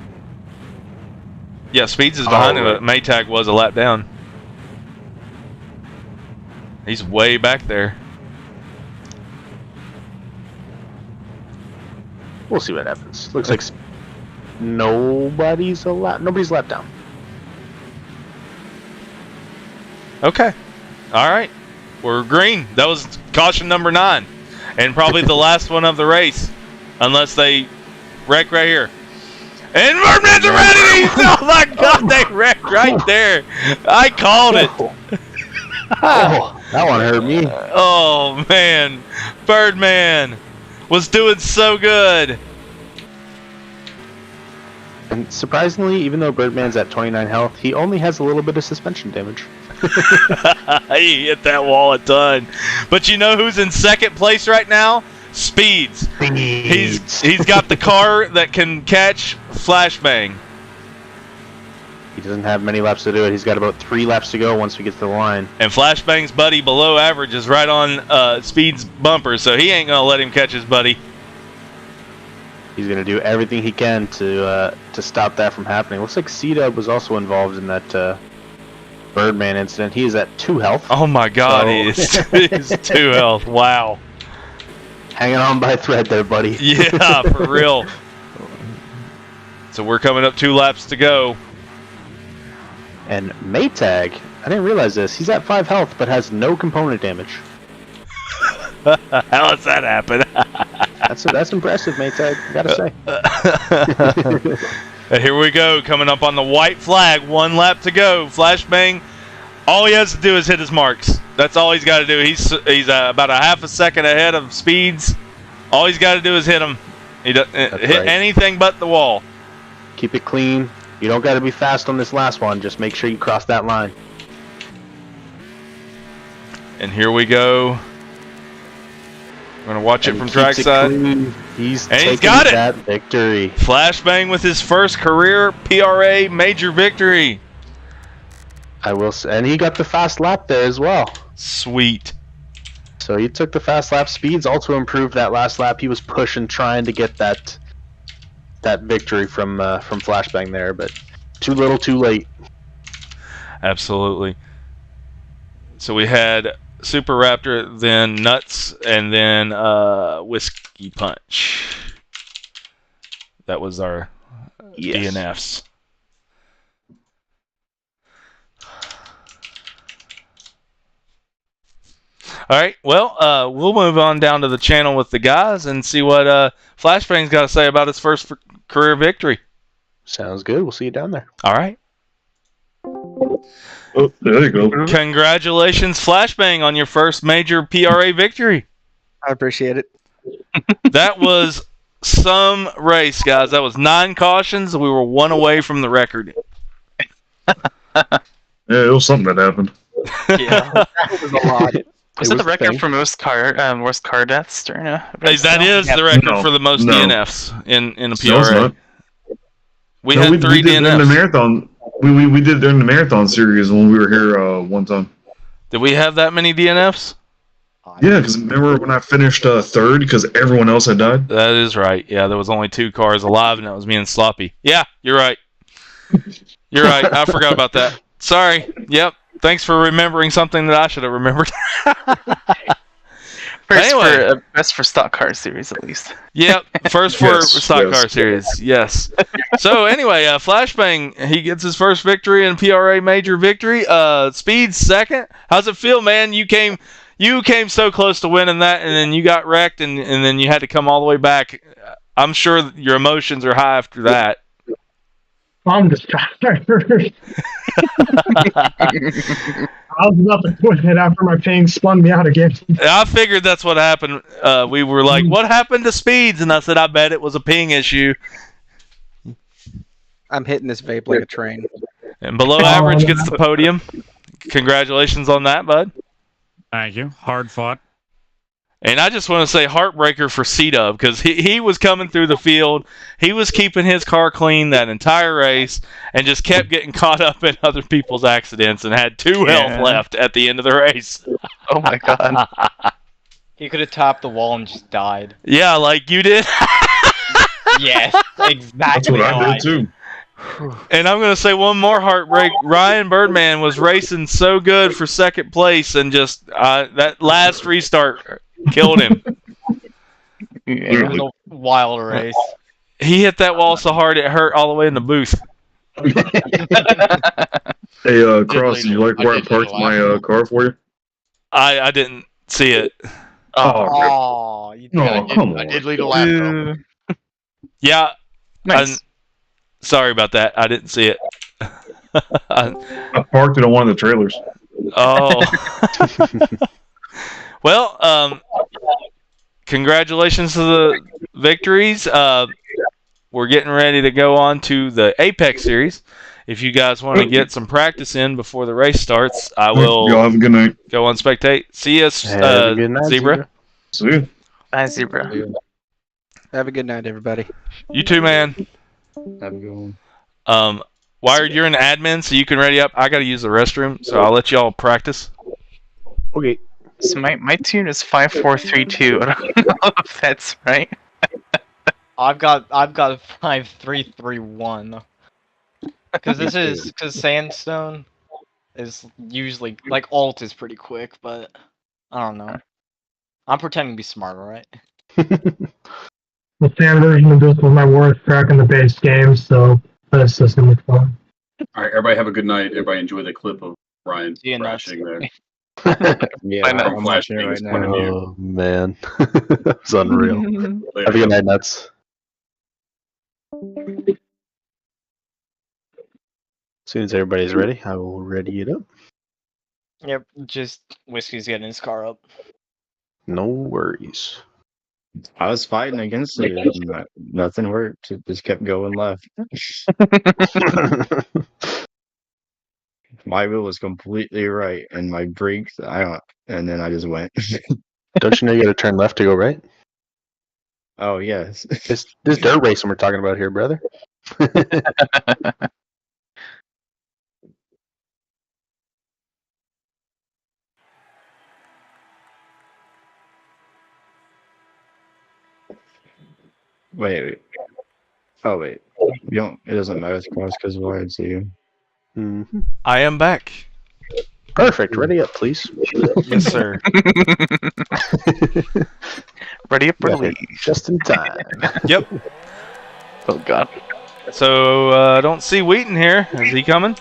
Yeah, Speeds is behind him, but Maytag was a lap down. He's way back there. We'll see what happens. Looks like nobody's lap down. Okay. All right. We're green. That was caution number 9. And probably the last one of the race. Unless they wreck right here. And Birdman's ready! Oh my god, they wrecked right there. I called it. Oh, that one hurt me. Oh man. Birdman was doing so good. And surprisingly, even though Birdman's at 29 health, he only has a little bit of suspension damage. He hit that wall a ton. But you know who's in second place right now? Speeds. He's got the car that can catch Flashbang. He doesn't have many laps to do it. He's got about 3 laps to go once we get to the line. And Flashbang's buddy below average is right on Speed's bumper, so he ain't gonna let him catch his buddy. He's gonna do everything he can to stop that from happening. Looks like C-Dub was also involved in that Birdman incident. He is at 2 health. Oh my god, he's 2 health. Wow. Hanging on by a thread there, buddy. Yeah, for real. So we're coming up 2 laps to go. And Maytag, I didn't realize this. He's at 5 health, but has no component damage. How does that happen? That's impressive, Maytag. Gotta say. Here we go, coming up on the white flag. 1 lap to go. Flashbang. All he has to do is hit his marks. That's all he's got to do. He's about a half a second ahead of Speeds. All he's got to do is hit him. He doesn't hit anything but the wall. Keep it clean. You don't got to be fast on this last one. Just make sure you cross that line. And here we go. We're going to watch it from trackside. He's got it. That victory. Flashbang with his first career PRA major victory. I will say, and he got the fast lap there as well. Sweet. So he took the fast lap. Speeds also improved that last lap. He was pushing, trying to get that victory from Flashbang there, but too little, too late. Absolutely. So we had Super Raptor, then Nuts, and then Whiskey Punch. That was our DNFs. All right, well, we'll move on down to the channel with the guys and see what Flashbang's got to say about his first career victory. Sounds good. We'll see you down there. All right. Oh, there you go. Congratulations, Flashbang, on your first major PRA victory. I appreciate it. That was some race, guys. That was 9 cautions. We were 1 away from the record. Yeah, it was something that happened. Yeah, it was a lot. Was It that the was a record thing. for most worst car deaths during a Hey, race? that now? is the record No, for the most no. DNFs in a No, it's PRA. not. We No, had we 3 did it during the DNFs. marathon. We did it during the marathon series when we were here one time. Did we have that many DNFs? Yeah, because remember when I finished third because everyone else had died? That is right. Yeah, there was only 2 cars alive, and that was me and Sloppy. Yeah, you're right. You're right. I forgot about that. Sorry. Yep. Thanks for remembering something that I should have remembered. Best for stock car series, at least. Yep. First for Yes, stock yes. car series. Yes. So anyway, Flashbang, he gets his first victory in PRA major victory. Speed's second. How's it feel, man? You came so close to winning that, and then you got wrecked, and then you had to come all the way back. I'm sure your emotions are high after that. I'm just tired. I was about to quit it after my pain spun me out again. I figured that's what happened. We were like, what happened to Speeds? And I said, I bet it was a ping issue. I'm hitting this vape like a train. And below average gets the podium. Congratulations on that, bud. Thank you. Hard fought. And I just want to say heartbreaker for C-Dub because he was coming through the field. He was keeping his car clean that entire race and just kept getting caught up in other people's accidents and had 2 health left at the end of the race. Oh my god. He could have topped the wall and just died. Yeah, like you did. Yes, exactly. That's what I did too. And I'm going to say one more heartbreak. Ryan Birdman was racing so good for second place and just that last restart killed him. It was a wild race. He hit that wall so hard it hurt all the way in the booth. Hey, Cross, did you like where I parked my car for you? I didn't see it. Oh, you come on. I did lead a lap though. Yeah. Nice. Sorry about that. I didn't see it. I parked it on one of the trailers. Oh. Well, congratulations to the victories. We're getting ready to go on to the Apex series. If you guys want to get some practice in before the race starts, I will Y'all have a good night. go on spectate. See you, Have a good night, Zebra. See you. Bye, Zebra. Have a good night, everybody. You too, man. Have a good one. Wired, you're an admin, so you can ready up. I got to use the restroom, so I'll let y'all practice. Okay. So my tune is 5432. I don't know if that's right. I've got 5331. Because Sandstone is usually like alt is pretty quick, but I don't know. I'm pretending to be smart, alright? The fan version of this was my worst track in the base game, so that's just gonna be fun. All right, everybody have a good night. Everybody enjoy the clip of Ryan See you crashing there. Yeah, I know. I'm watching it right Point of now. view. Oh man, it's unreal. Have a good night, Nuts. As soon as everybody's ready, I will ready it up. Yep, just Whiskey's getting his car up. No worries. I was fighting against it, and nothing worked. It just kept going left. My wheel was completely right, and my brakes, and then I just went. Don't you know you gotta turn left to go right? Oh yes. This dirt racing we're talking about here, brother. Wait. Oh wait. You don't. It doesn't matter with cross because of I see you. Mm-hmm. I am back. Perfect. Ready up, please. Yes, sir. Ready up or leave? Just in time. Yep. Oh god. So, I don't see Wheaton here. Is he coming?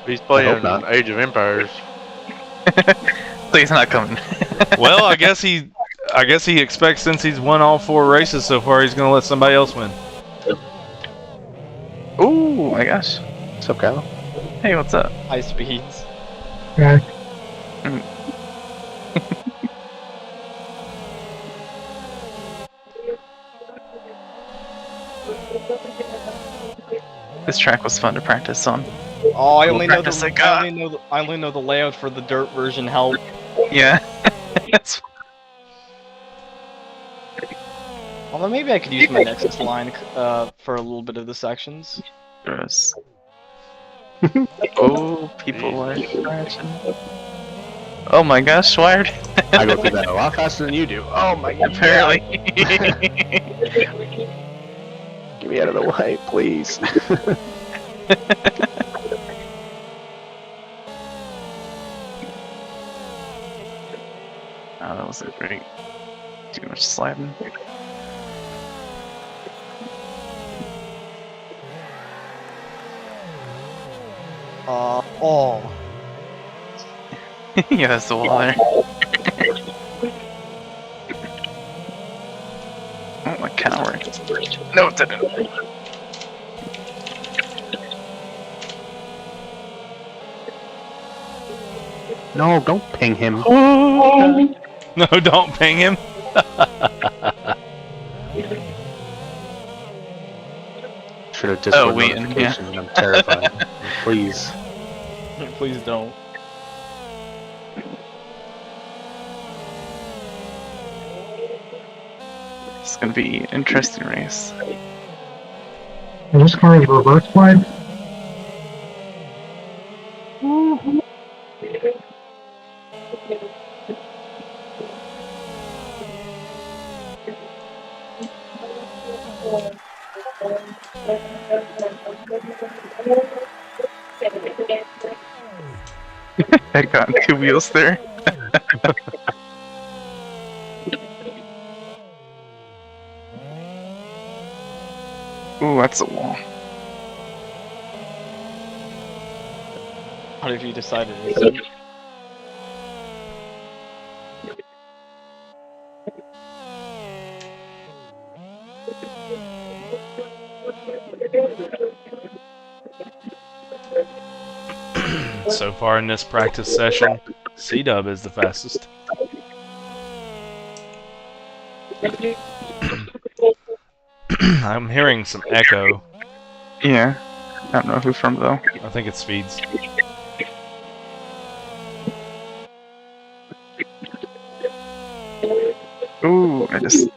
He's playing not. Age of Empires. So he's not coming. Well, I guess he expects since he's won all 4 races so far, he's going to let somebody else win. Ooh, my gosh. What's up, Kyle? Hey, what's up? High speeds. Okay. This track was fun to practice on. Oh, I only know practice I got. I only know the layout for the dirt version. Help. Yeah. That's Although maybe I could use my Nexus line for a little bit of the sections. gross. Oh, people are crashing. Oh my gosh, Wired. I go through that a lot faster than you do. Oh my god. Apparently. Get me out of the way, please. Oh, that wasn't great. Too much sliding. Oh. Yeah, that's the wall there. Oh my coward. No, it didn't. No, don't ping him. No, don't ping him. Should have Discord wait, notifications. I'm terrified. Please. Please don't. It's gonna be an interesting race. And this car is reverse slide. I got 2 wheels there. Ooh, that's a wall. What have you decided? Is it? So far in this practice session, C-Dub is the fastest. I'm hearing some echo. Yeah. I don't know who from though. I think it's Speeds. Ooh, I just.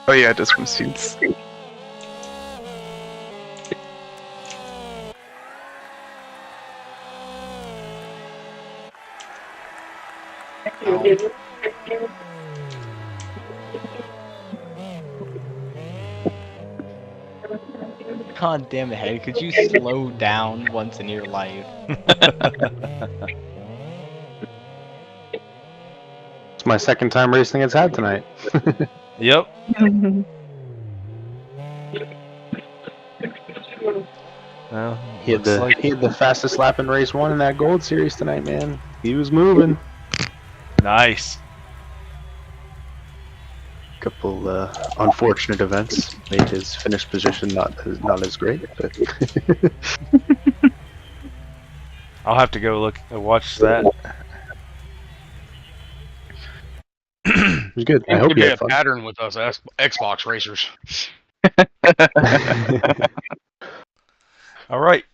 Oh yeah, just from Seeds. God damn it, Head. Could you slow down once in your life? It's my second time racing it's had tonight. Yep. Well, He had the fastest lap in race 1 in that Gold Series tonight, man. He was moving. Nice. Couple unfortunate events made his finish position not as great, but I'll have to go watch that. it was good. I Seems hope to you be had a fun. pattern with us Xbox racers. All right.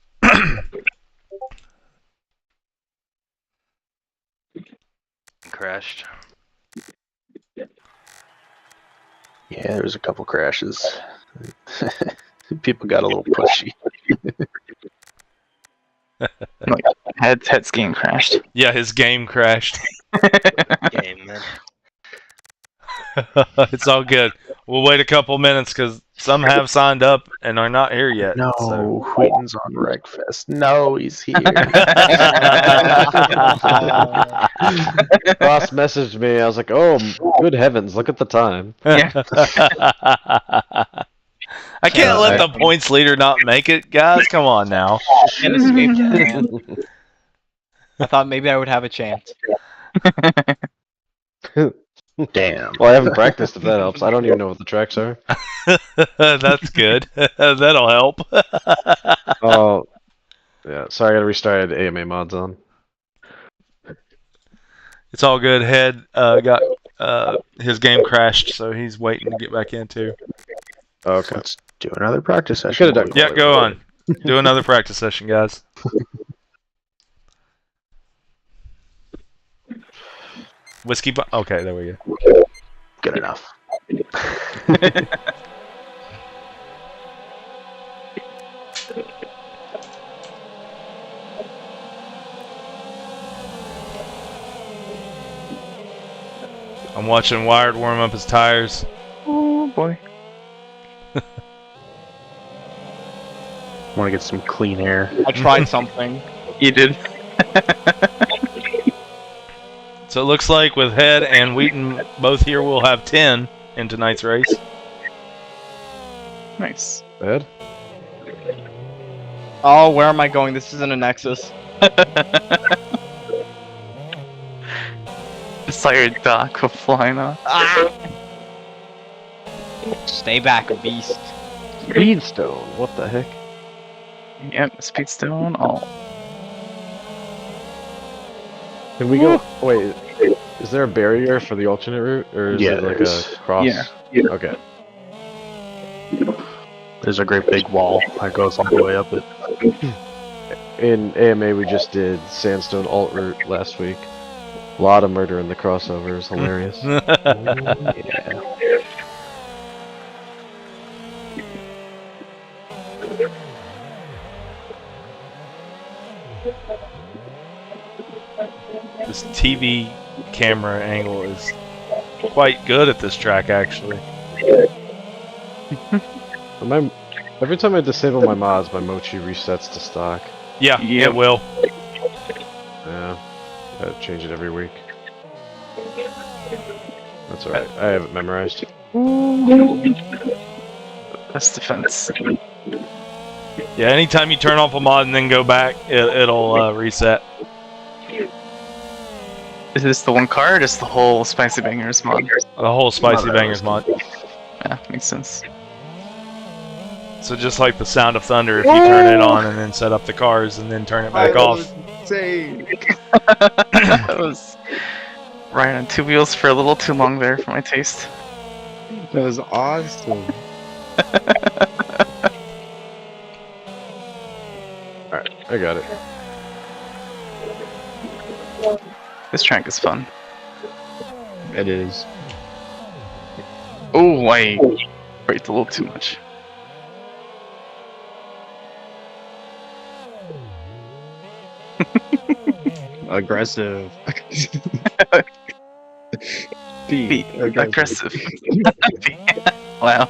Crashed. Yeah, there was a couple crashes. People got a little pushy. Like, Head's game crashed. Yeah, his game crashed. Game, man. It's all good. We'll wait a couple minutes because some have signed up and are not here yet. No, so. Wheaton's on Wreckfest. No, he's here. Ross messaged me. I was like, "Oh, good heavens! Look at the time." Yeah. I can't let the points leader not make it, guys. Come on now. Can't escape that, man. I thought maybe I would have a chance. Damn. Well, I haven't practiced. If that helps, I don't even know what the tracks are. That's good. That'll help. Oh, yeah. Sorry, I gotta restart AMA mods on. It's all good. Head got his game crashed, so he's waiting to get back into. Okay. Let's do another practice session. Yeah, go on. Do another practice session, guys. Whiskey. Okay, there we go. Good enough. I'm watching Wired warm up his tires. Oh boy. Want to get some clean air. I tried something. You did. So it looks like with Head and Wheaton both here, we'll have 10 in tonight's race. Nice. Ed? Oh, where am I going? This isn't a Nexus. Just saw your dock go flying off. Ah! Stay back, beast. Speedstone, what the heck? Yep, Speedstone. Oh. Can we go? Wait, is there a barrier for the alternate route, or is it like a cross? Yeah. Okay. There's a great big wall that goes all the way up it. In AMA, we just did Sandstone alt route last week. A lot of murder in the crossover. It was hilarious. Yeah. This TV camera angle is quite good at this track, actually. Every time I disable my mods, my Mochi resets to stock. Yeah, it will. Yeah, I change it every week. That's alright. I have it memorized. That's defense. Yeah, anytime you turn off a mod and then go back, it'll reset. Is this the one car or just the whole Spicy Bangers mod? The whole Spicy Bangers mod. Yeah, makes sense. So just like the Sound of Thunder, if you turn it on and then set up the cars and then turn it back off. That was riding on two wheels for a little too long there for my taste. That was awesome. Alright, I got it. This track is fun. It is. Oh, I braked a little too much. Aggressive. Be aggressive. Wow.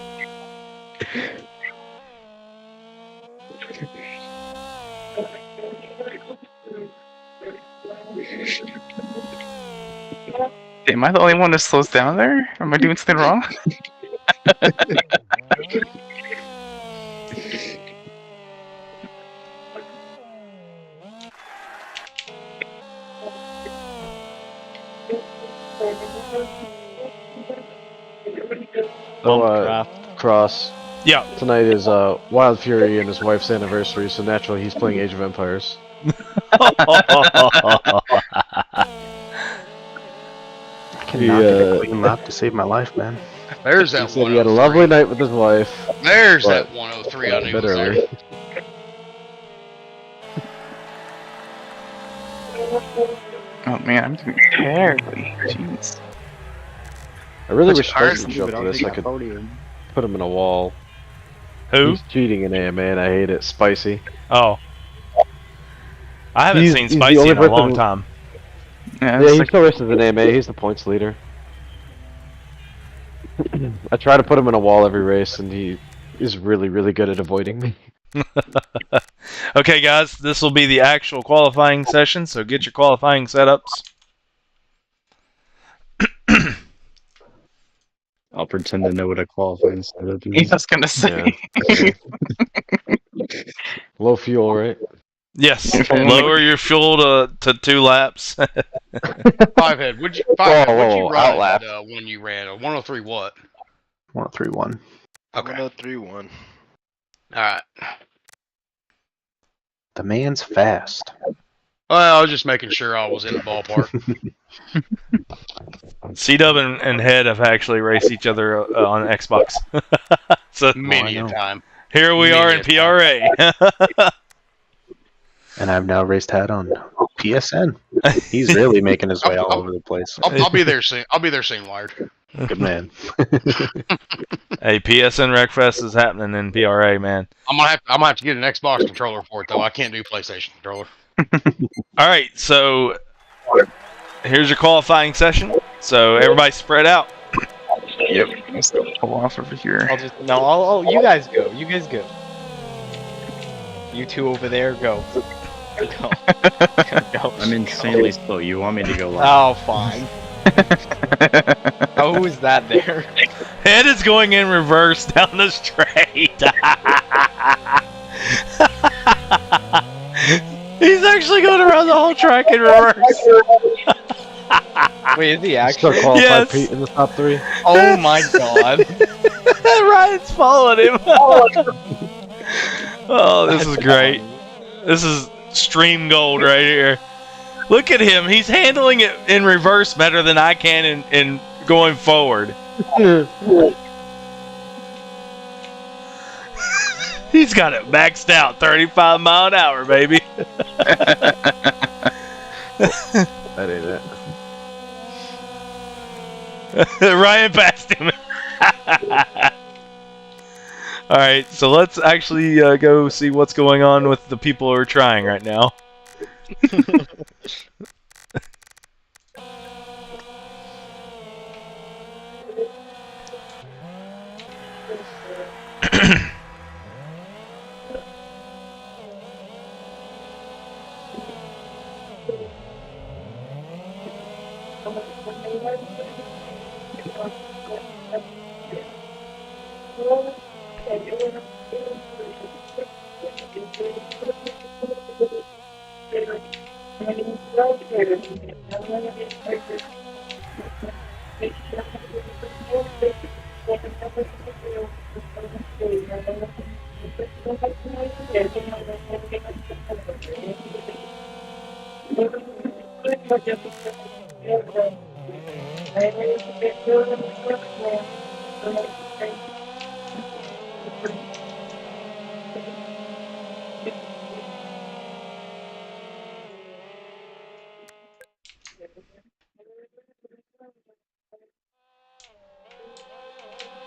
Am I the only one that slows down there? Am I doing something wrong? Oh, Cross. Yeah. Tonight is Wild Fury and his wife's anniversary, so naturally he's playing Age of Empires. I cannot get a clean lap to save my life, man. There's He that said he had a lovely night with his wife. There's but that 103 I knew a bit was there. early. Oh man, I'm doing terribly. Jeez. I really Which wish cars Spicy move jumped it on this. the I could podium. put him in a wall. Who? He's cheating in AMA, and I hate it. Spicy. Oh. I haven't He's- seen he's the Spicy only in a long person- time. Yeah, Yeah, he still races in AMA. He's the points leader. I try to put him in a wall every race, and he is really, really good at avoiding me. Okay, guys, this will be the actual qualifying session, so get your qualifying setups. I'll pretend to know what a qualifying setup I is. was gonna say. Yeah. Low fuel, right? Yes, lower your fuel to 2 laps. Fivehead, what'd you whoa, ride outlap. when you ran? A 103 what? 103.1. Okay. 103.1. Alright. The man's fast. Well, I was just making sure I was in the ballpark. C-Dub and Head have actually raced each other on Xbox. So Many a time. here we are in PRA. And I've now raced Hat on PSN. He's really making his way all over the place. I'll be there soon. I'll be there soon, Wired. Good man. Hey, PSN Wreckfest is happening in PRA, man. I'm gonna have to get an Xbox controller for it though. I can't do PlayStation controller. All right, so here's your qualifying session. So everybody spread out. Yep. Let's pull off over here. I'll you guys go. You guys go. You two over there, go. Go. Go. I'm insanely slow. You want me to go live? Oh, fine. Oh, who is that there? Head is going in reverse down the straight. He's actually going to run the whole track in reverse. Wait, is he Still actually? qualified Yes. Pete in the top 3. Oh my god. Ryan's following him. Oh, this is great. This is stream gold right here. Look at him. He's handling it in reverse better than I can in going forward. He's got it maxed out. 35 mile an hour, baby. That ain't it. Ryan passed him. All right, so let's actually go see what's going on with the people who are trying right now.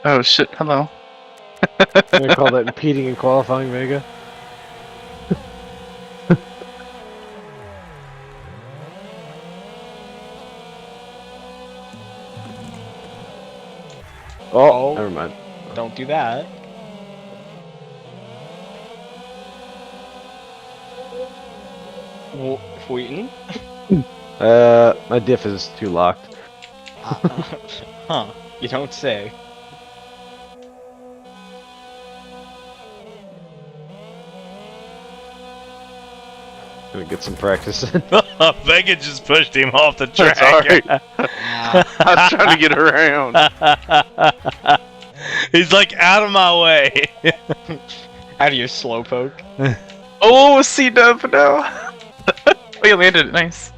Oh shit, hello. They call that impeding and qualifying Vega. Oh, never mind. Don't do that. Wheaton? My diff is too locked. Huh. You don't say. Gonna get some practice in. Vega just pushed him off the track. Sorry. I was trying to get around. He's like, out of my way. Out of your slowpoke. Oh, C-Dub, no. Oh, you landed it, nice.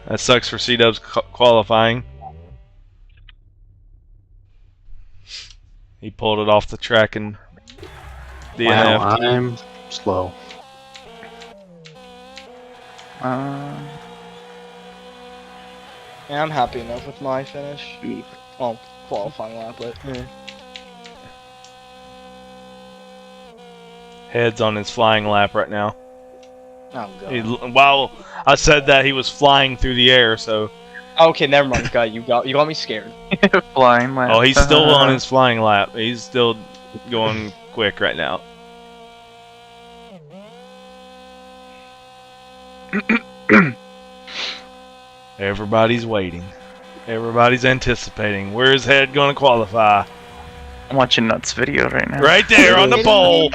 That sucks for C-Dub's qualifying. He pulled it off the track and DNF. Wow, I'm slow. Yeah, I'm happy enough with my finish. Well, qualifying lap, but Head's on his flying lap right now. Oh god. While I said that, he was flying through the air, so... Okay, never mind. God, you got me scared. Flying lap. Oh, he's still on his flying lap. He's still going quick right now. Everybody's waiting. Everybody's anticipating. Where's Head going to qualify? I'm watching Nuts video right now. Right there on the pole.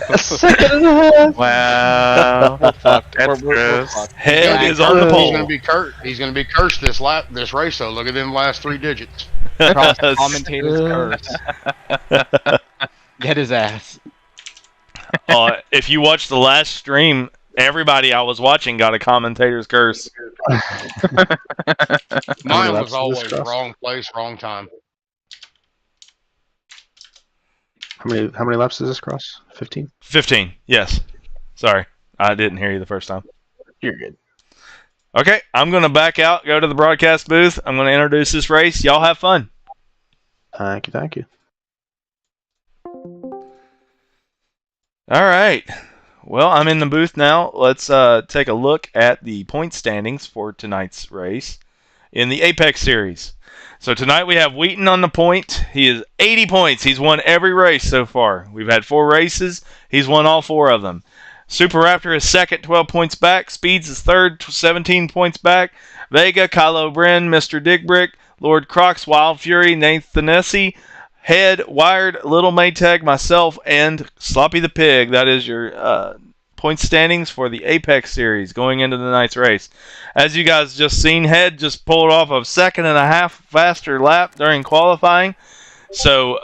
A second and a half. Wow. That's gross. Head is on the pole. He's gonna be cursed this race though. Look at them last 3 digits. Commentator's curse. Get his ass. If you watch the last stream, everybody I was watching got a commentator's curse. Mine was always wrong place, wrong time. How many laps does this cross? 15? 15, yes. Sorry. I didn't hear you the first time. You're good. Okay, I'm going to back out, go to the broadcast booth. I'm going to introduce this race. Y'all have fun. Thank you. Thank you. All right. Well, I'm in the booth now. Let's take a look at the point standings for tonight's race in the Apex Series. So tonight we have Wheaton on the point. He is 80 points. He's won every race so far. We've had 4 races. He's won all 4 of them. Super Raptor is second, 12 points back. Speeds is third, 17 points back. Vega, Kylo Bren, Mr. Digbrick, Lord Crocs, Wild Fury, Nathan Nessie, Head, Wired, Little Maytag, myself, and Sloppy the Pig. That is your point standings for the Apex Series going into the night's race. As you guys just seen, Head just pulled off a 1.5 seconds faster lap during qualifying. So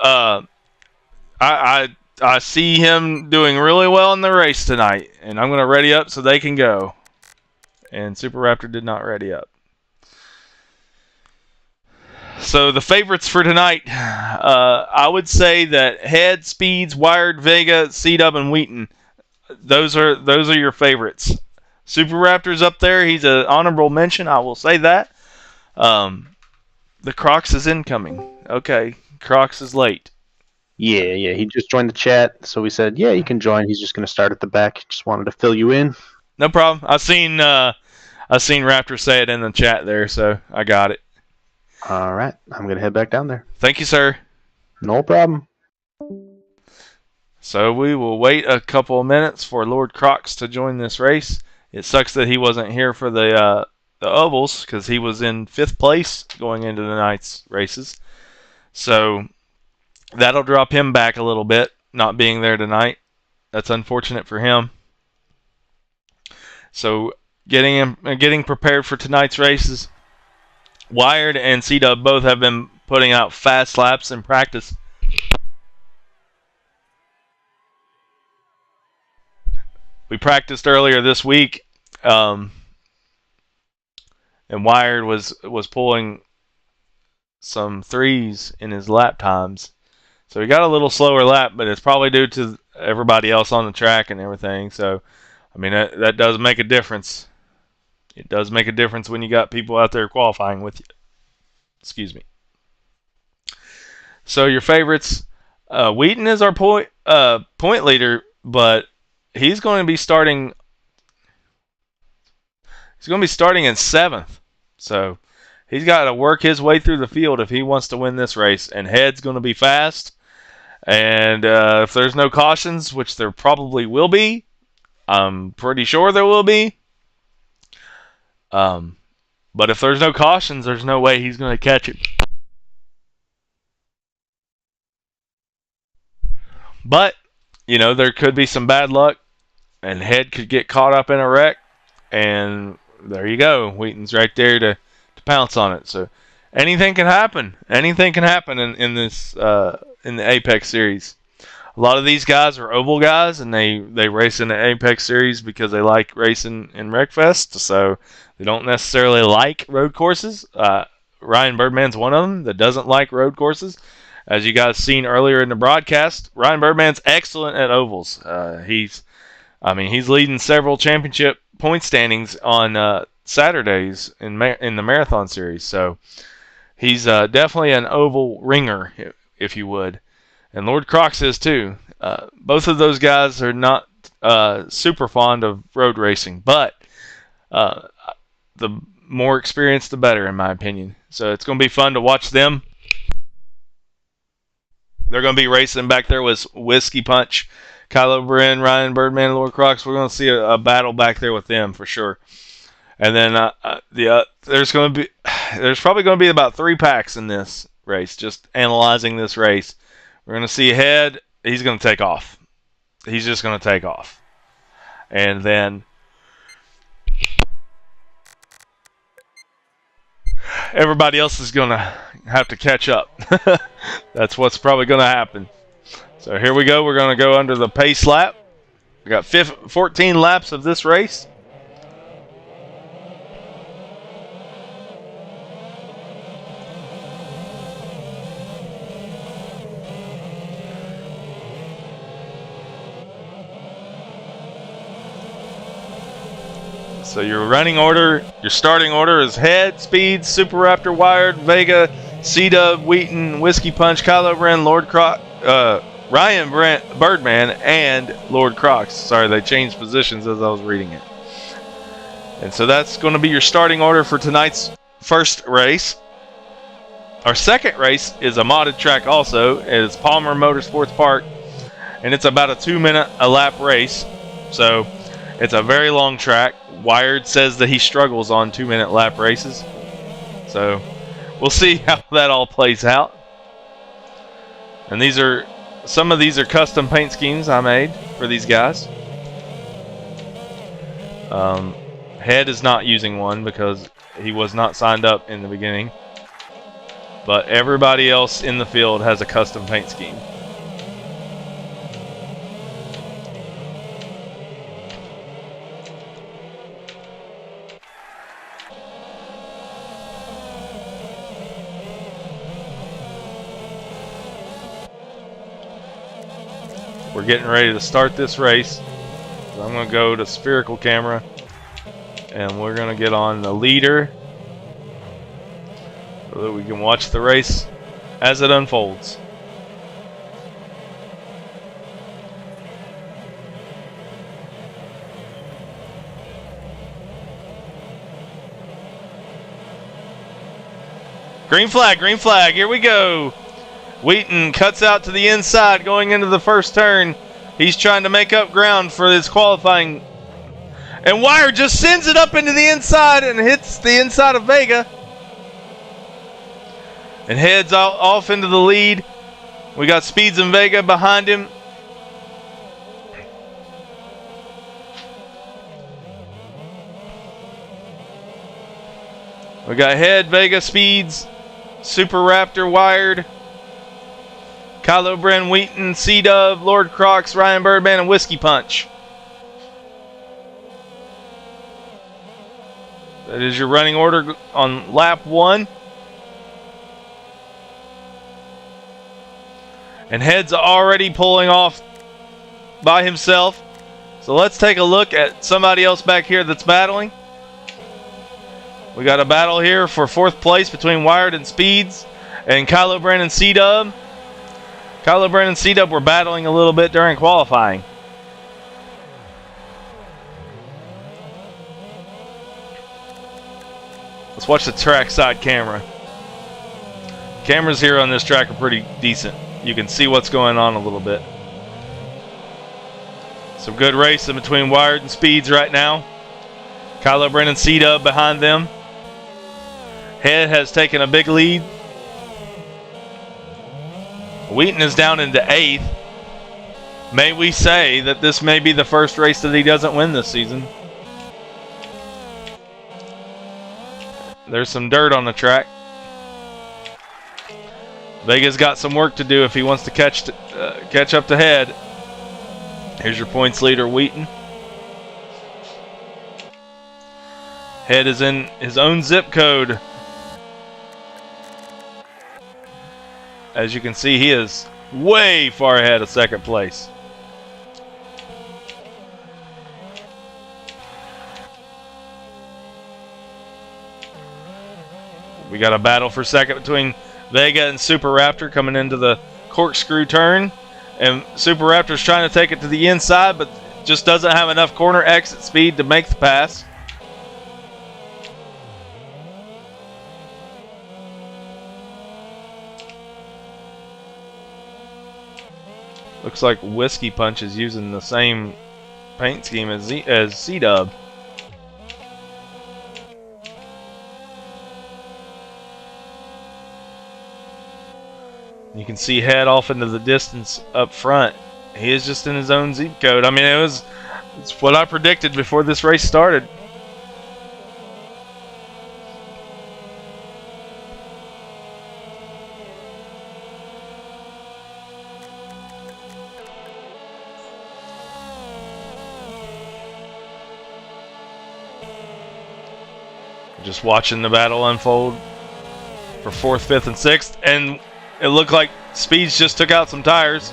I see him doing really well in the race tonight, and I'm going to ready up so they can go. And Super Raptor did not ready up. So the favorites for tonight, I would say that Head, Speeds, Wired, Vega, C-Dub, and Wheaton. Those are your favorites. Super Raptor's up there. He's an honorable mention. I will say that. The Crocs is incoming. Okay, Crocs is late. Yeah. He just joined the chat, so we said, yeah, you can join. He's just going to start at the back. Just wanted to fill you in. No problem. I seen Raptor say it in the chat there, so I got it. All right, I'm going to head back down there. Thank you, sir. No problem. So we will wait a couple of minutes for Lord Crocs to join this race. It sucks that he wasn't here for the ovals because he was in 5th place going into the night's races. So that'll drop him back a little bit, not being there tonight. That's unfortunate for him. So getting prepared for tonight's races. Wired and C-Dub both have been putting out fast laps in practice. We practiced earlier this week, and Wired was pulling some 3s in his lap times. So he got a little slower lap, but it's probably due to everybody else on the track and everything. So, I mean, that does make a difference. It does make a difference when you got people out there qualifying with you. Excuse me. So your favorites, Wheaton is our point leader, but he's going to be starting. He's going to be starting in 7th. So he's got to work his way through the field if he wants to win this race. And Head's going to be fast. And if there's no cautions, which there probably will be, I'm pretty sure there will be. But if there's no cautions, there's no way he's going to catch it. But, there could be some bad luck, and Head could get caught up in a wreck, and there you go. Wheaton's right there to pounce on it. So anything can happen. Anything can happen in this in the Apex Series. A lot of these guys are oval guys, and they race in the Apex Series because they like racing in Wreckfest. So they don't necessarily like road courses. Ryan Birdman's one of them that doesn't like road courses. As you guys seen earlier in the broadcast, Ryan Birdman's excellent at ovals. He's leading several championship point standings on Saturdays in the marathon series. So he's definitely an oval ringer, if you would. And Lord Crocs is too. Both of those guys are not super fond of road racing, but the more experience, the better, in my opinion. So it's going to be fun to watch them. They're going to be racing back there with Whiskey Punch, Kylo Bren, Ryan Birdman, and Lord Crocs. We're going to see a battle back there with them for sure. And then there's probably going to be about 3 packs in this race. Just analyzing this race, we're going to see Head. He's going to take off. He's just going to take off, and then everybody else is going to have to catch up. That's what's probably going to happen. So here we go. We're going to go under the pace lap. We got 14 laps of this race. So your running order, your starting order is Head, Speed, Super Raptor, Wired, Vega, C-Dub, Wheaton, Whiskey Punch, Kylo Ren, Ryan Birdman, and Lord Crocs. Sorry, they changed positions as I was reading it. And so that's going to be your starting order for tonight's first race. Our second race is a modded track also. It's Palmer Motorsports Park, and it's about a 2-minute a lap race. So it's a very long track. Wired says that he struggles on 2-minute lap races. So we'll see how that all plays out. And some of these are custom paint schemes I made for these guys. Head is not using one because he was not signed up in the beginning. But everybody else in the field has a custom paint scheme. We're getting ready to start this race. So I'm going to go to spherical camera and we're going to get on the leader so that we can watch the race as it unfolds. Green flag, here we go. Wheaton cuts out to the inside going into the first turn. He's trying to make up ground for his qualifying. And Wire just sends it up into the inside and hits the inside of Vega. And heads off into the lead. We got Speeds and Vega behind him. We got Head, Vega, Speeds, Super Raptor, Wired, Kylo Ren, Wheaton, C-Dub, Lord Crocs, Ryan Birdman, and Whiskey Punch. That is your running order on lap 1. And Head's already pulling off by himself. So let's take a look at somebody else back here that's battling. We got a battle here for 4th place between Wired and Speeds and Kylo Ren and C-Dub. Kylo Ren and C-Dub were battling a little bit during qualifying. Let's watch the track side camera. Cameras here on this track are pretty decent. You can see what's going on a little bit. Some good racing between Wired and Speeds right now. Kylo Ren and C-Dub behind them. Head has taken a big lead. Wheaton is down into 8th. May we say that this may be the first race that he doesn't win this season. There's some dirt on the track. Vega's got some work to do if he wants to catch up to Head. Here's your points leader, Wheaton. Head is in his own zip code. As you can see, he is way far ahead of 2nd place. We got a battle for 2nd between Vega and Super Raptor coming into the corkscrew turn. And Super Raptor's trying to take it to the inside, but just doesn't have enough corner exit speed to make the pass. Looks like Whiskey Punch is using the same paint scheme as C-Dub. You can see Head off into the distance up front. He is just in his own zip code. I mean, it's what I predicted before this race started. Just watching the battle unfold for 4th, 5th, and 6th, and it looked like Speeds just took out some tires.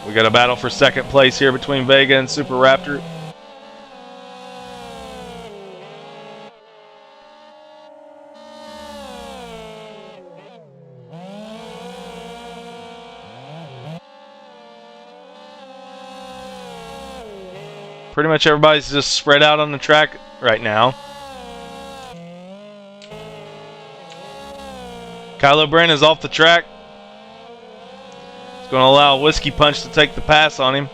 We got a battle for second place here between Vega and Super Raptor. Pretty much everybody's just spread out on the track right now. Kylo Bren is off the track. It's going to allow Whiskey Punch to take the pass on him.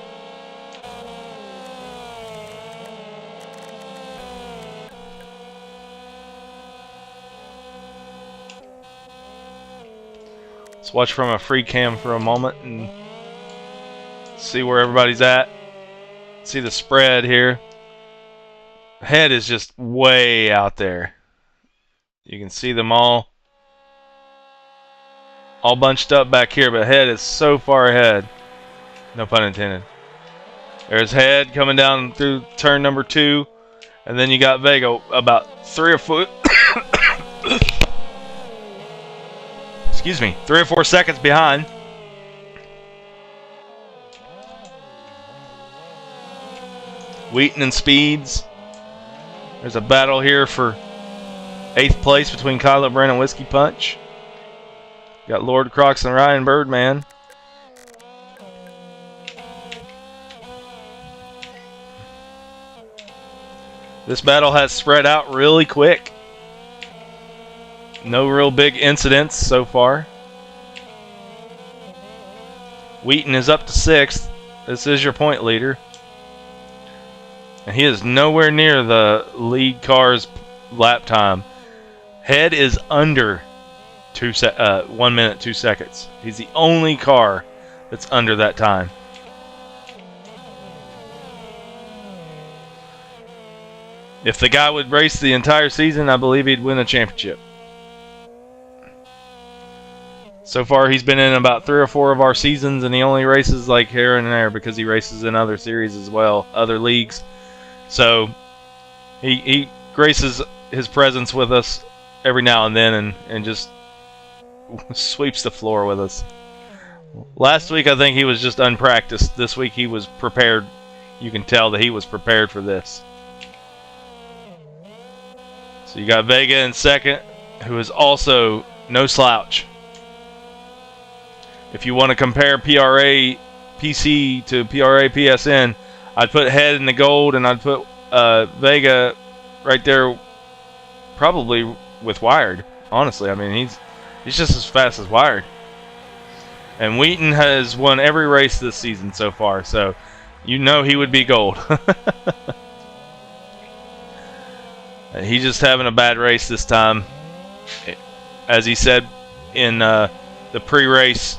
Let's watch from a free cam for a moment and see where everybody's at. See the spread here. Head is just way out there. You can see them all bunched up back here, but Head is so far ahead. No pun intended. There's Head coming down through turn number 2, and then you got Vega about 3 or 4 excuse me, 3 or 4 seconds behind. Wheaton and Speeds. There's a battle here for 8th place between Kylo Bren and Whiskey Punch. Got Lord Crocs and Ryan Birdman. This battle has spread out really quick. No real big incidents so far. Wheaton is up to 6th. This is your point leader. And he is nowhere near the lead car's lap time. Head is under 1 minute 2 seconds. He's the only car that's under that time. If the guy would race the entire season, I believe he'd win a championship. So far, he's been in about 3 or 4 of our seasons, and he only races like here and there because he races in other series as well, other leagues. So he graces his presence with us every now and then and just sweeps the floor with us. Last week I think he was just unpracticed. This week he was prepared. You can tell that he was prepared for this. So you got Vega in second, who is also no slouch. If you want to compare PRA PC to PRA PSN, I'd put Head in the gold, and I'd put Vega right there, probably with Wired. Honestly, I mean he's just as fast as Wired. And Wheaton has won every race this season so far, so you know he would be gold. He's just having a bad race this time. As he said in the pre-race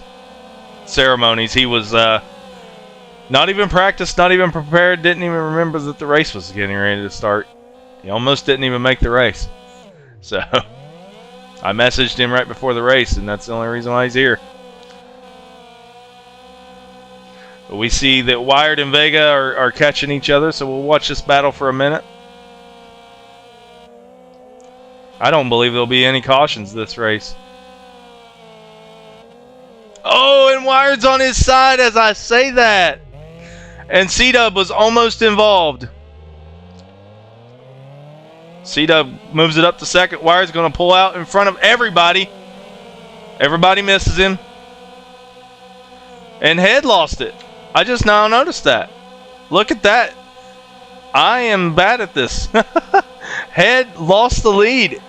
ceremonies, he was not even practiced, not even prepared, didn't even remember that the race was getting ready to start. He almost didn't even make the race. So I messaged him right before the race, and that's the only reason why he's here. But we see that Wired and Vega are catching each other, so we'll watch this battle for a minute. I don't believe there'll be any cautions this race. Oh, and Wired's on his side as I say that. And C-Dub was almost involved. C-Dub moves it up to second. Wired's going to pull out in front of everybody. Everybody misses him. And Head lost it. I just now noticed that. Look at that. I am bad at this. Head lost the lead.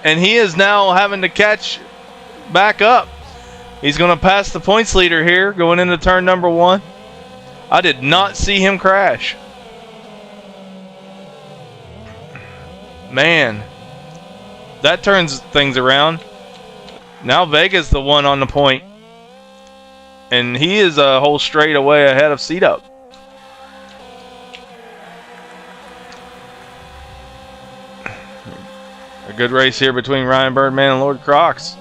And he is now having to catch back up. He's going to pass the points leader here going into turn number 1. I did not see him crash. Man, that turns things around. Now Vega's the one on the point. And he is a whole straight away ahead of C-Dub. A good race here between Ryan Birdman and Lord Crocs.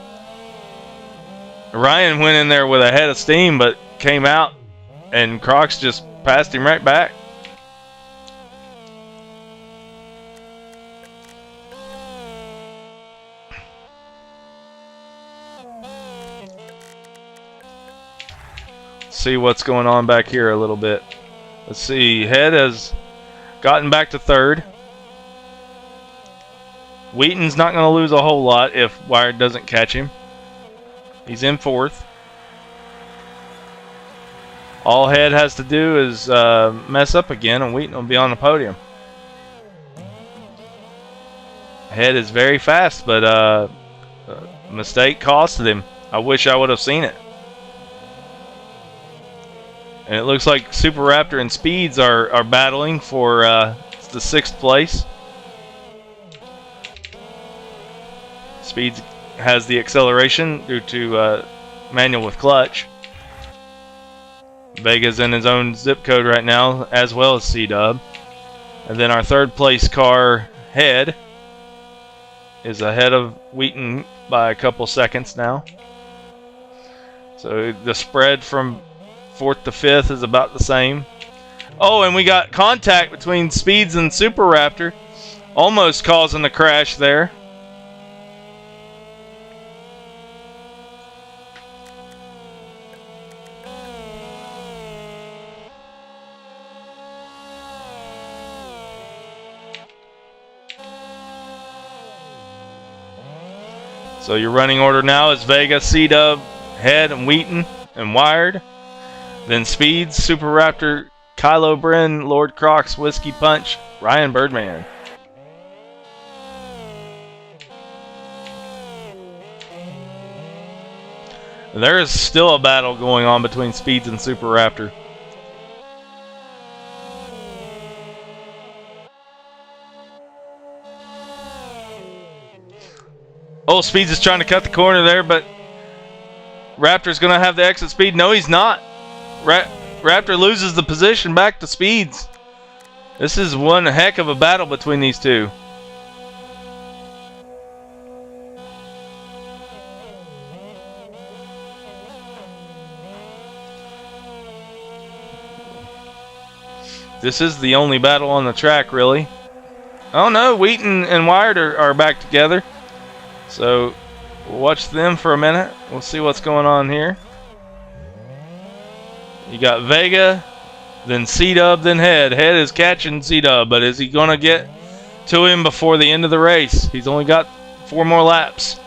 Ryan went in there with a head of steam, but came out, and Crocs just passed him right back. see what's going on back here a little bit. Let's see. Head has gotten back to third. Wheaton's not going to lose a whole lot if Wired doesn't catch him. He's in fourth. All Head has to do is mess up again, and Wheaton will be on the podium. Head is very fast, but a mistake costed him. I wish I would have seen it. And it looks like Super Raptor and Speeds are battling for the 6th place. Speeds has the acceleration due to manual with clutch. Vega's in his own zip code right now, as well as C-Dub. And then our 3rd place car, Head, is ahead of Wheaton by a couple seconds now. So the spread from 4th to 5th is about the same. Oh, and we got contact between Speeds and Super Raptor, almost causing a crash there. So your running order now is Vega, C-Dub, Head, and Wheaton, and Wired. Then Speeds, Super Raptor, Kylo Bren, Lord Crocs, Whiskey Punch, Ryan Birdman. And there is still a battle going on between Speeds and Super Raptor. Oh, Speeds is trying to cut the corner there, but Raptor's going to have the exit speed. No, he's not. Raptor loses the position back to Speeds. This is one heck of a battle between these two. This is the only battle on the track, really. Oh no, Wheaton and Wired are back together. So we'll watch them for a minute. We'll see what's going on here. You got Vega, then C-Dub, then Head. Head is catching C-Dub, but is he going to get to him before the end of the race? He's only got 4 more laps.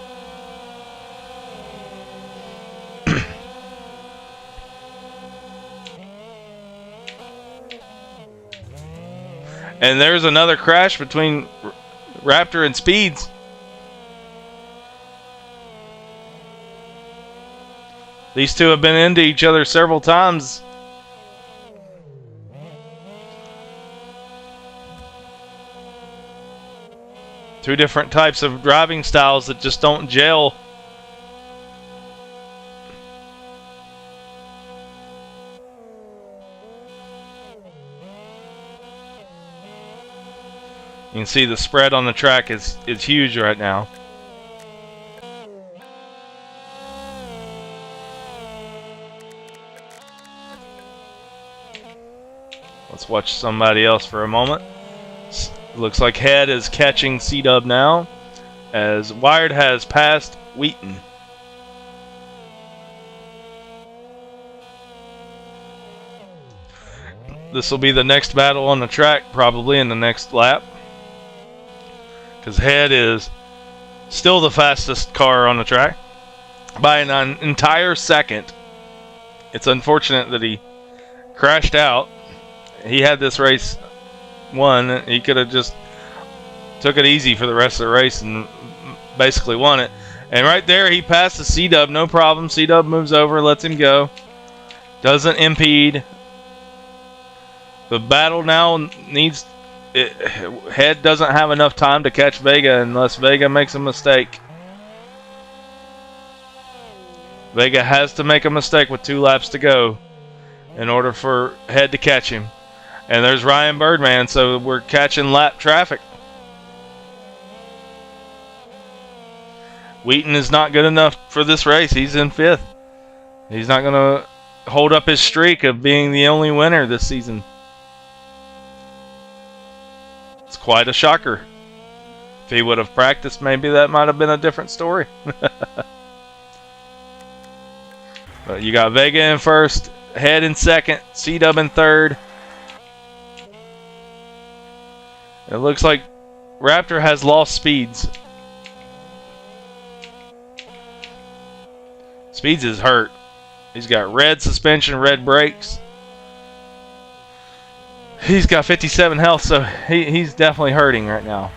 And there's another crash between Raptor and Speeds. These two have been into each other several times. Two different types of driving styles that just don't gel. You can see the spread on the track is huge right now. Let's watch somebody else for a moment. Looks like Head is catching C-Dub now, as Wired has passed Wheaton. This will be the next battle on the track, probably in the next lap, because Head is still the fastest car on the track by an entire second. It's unfortunate that he crashed out. He had this race won. He could have just took it easy for the rest of the race and basically won it. And right there, he passes C-Dub, no problem. C-Dub moves over, lets him go. Doesn't impede. The battle now needs... Head doesn't have enough time to catch Vega unless Vega makes a mistake. Vega has to make a mistake with 2 laps to go in order for Head to catch him. And there's Ryan Birdman, so we're catching lap traffic. Wheaton is not good enough for this race. He's in 5th. He's not going to hold up his streak of being the only winner this season. It's quite a shocker. If he would have practiced, maybe that might have been a different story. But you got Vega in first, Head in second. C-Dub in third. It looks like Raptor has lost speeds. Speeds is hurt. He's got red suspension, red brakes. He's got 57 health, so he's definitely hurting right now.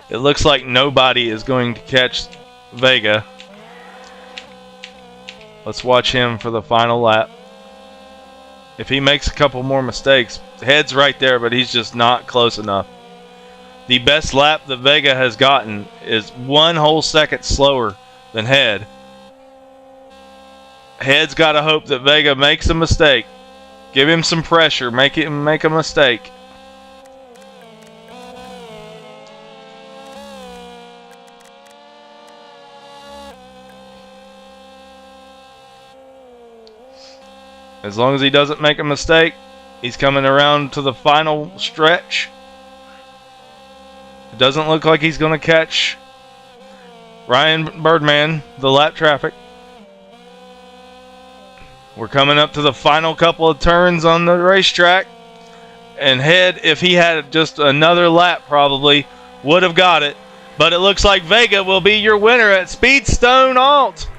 It looks like nobody is going to catch Vega. Let's watch him for the final lap. If he makes a couple more mistakes, Head's right there, but he's just not close enough. The best lap that Vega has gotten is 1 whole second slower than Head. Head's got to hope that Vega makes a mistake. Give him some pressure. Make him make a mistake. As long as he doesn't make a mistake, he's coming around to the final stretch. It doesn't look like he's going to catch Ryan Birdman, the lap traffic. We're coming up to the final couple of turns on the racetrack. And Head, if he had just another lap, probably would have got it. But it looks like Vega will be your winner at Speedstone Alt.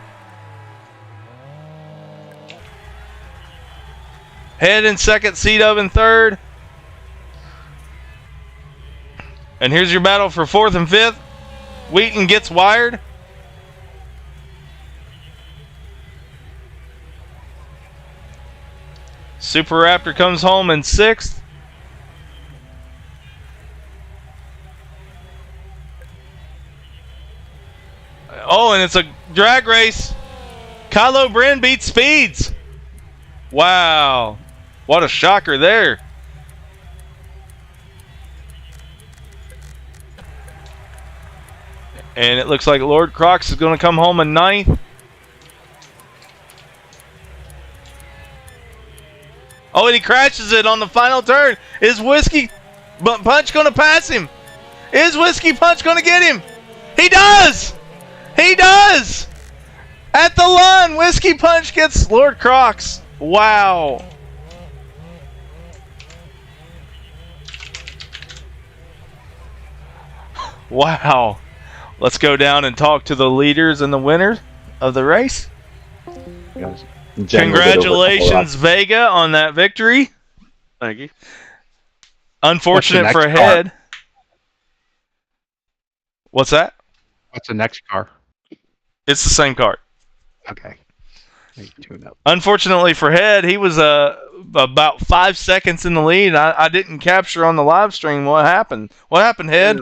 Head in second, C-Dub in third. And here's your battle for fourth and fifth. Wheaton gets wired. Super Raptor comes home in sixth. Oh, and it's a drag race. Kylo Bren beats Speeds. Wow. What a shocker there. And it looks like Lord Crocs is going to come home in ninth. Oh, and he crashes it on the final turn. Is Whiskey Punch going to pass him? Is Whiskey Punch going to get him? He does! He does! At the line, Whiskey Punch gets Lord Crocs. Wow. Wow. Let's go down and talk to the leaders and the winners of the race. Congratulations, Vega, on that victory. Thank you. Unfortunate for Head. What's that? What's the next car? It's the same car. Okay. Tune up. Unfortunately for Head, he was about 5 seconds in the lead. I didn't capture on the live stream what happened. What happened, Head?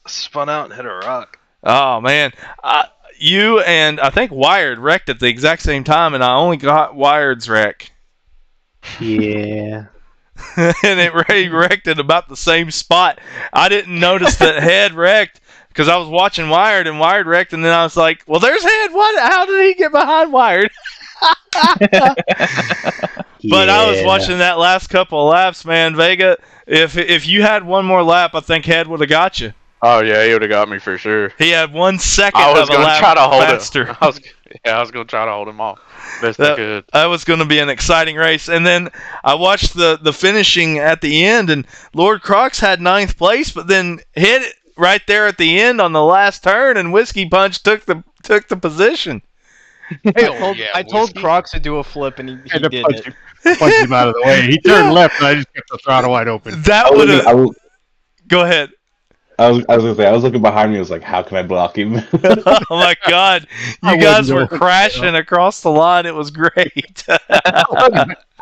Spun out and hit a rock. Oh, man. You and I think Wired wrecked at the exact same time, and I only got Wired's wreck. Yeah. And it wrecked at about the same spot. I didn't notice that Head wrecked because I was watching Wired, and Wired wrecked, and then I was like, well, there's Head. What? How did he get behind Wired? But I was watching that last couple of laps, man. Vega, if you had one more lap, I think Head would have got you. Oh yeah, he would have got me for sure. He had 1 second I was of a gonna lap try to hold faster. him. I was gonna try to hold him off best I could. That was going to be an exciting race. And then I watched the finishing at the end, and Lord Crocs had 9th place, but then hit it right there at the end on the last turn, and Whiskey Punch took the position. I told Crocs to do a flip, and he did it. Punched him out of the way. He turned left, and I just kept the throttle wide open. That would have. Go ahead. I was gonna say, I was looking behind me. I was like, how can I block him? Oh my God! You guys were crashing across the line. It was great. I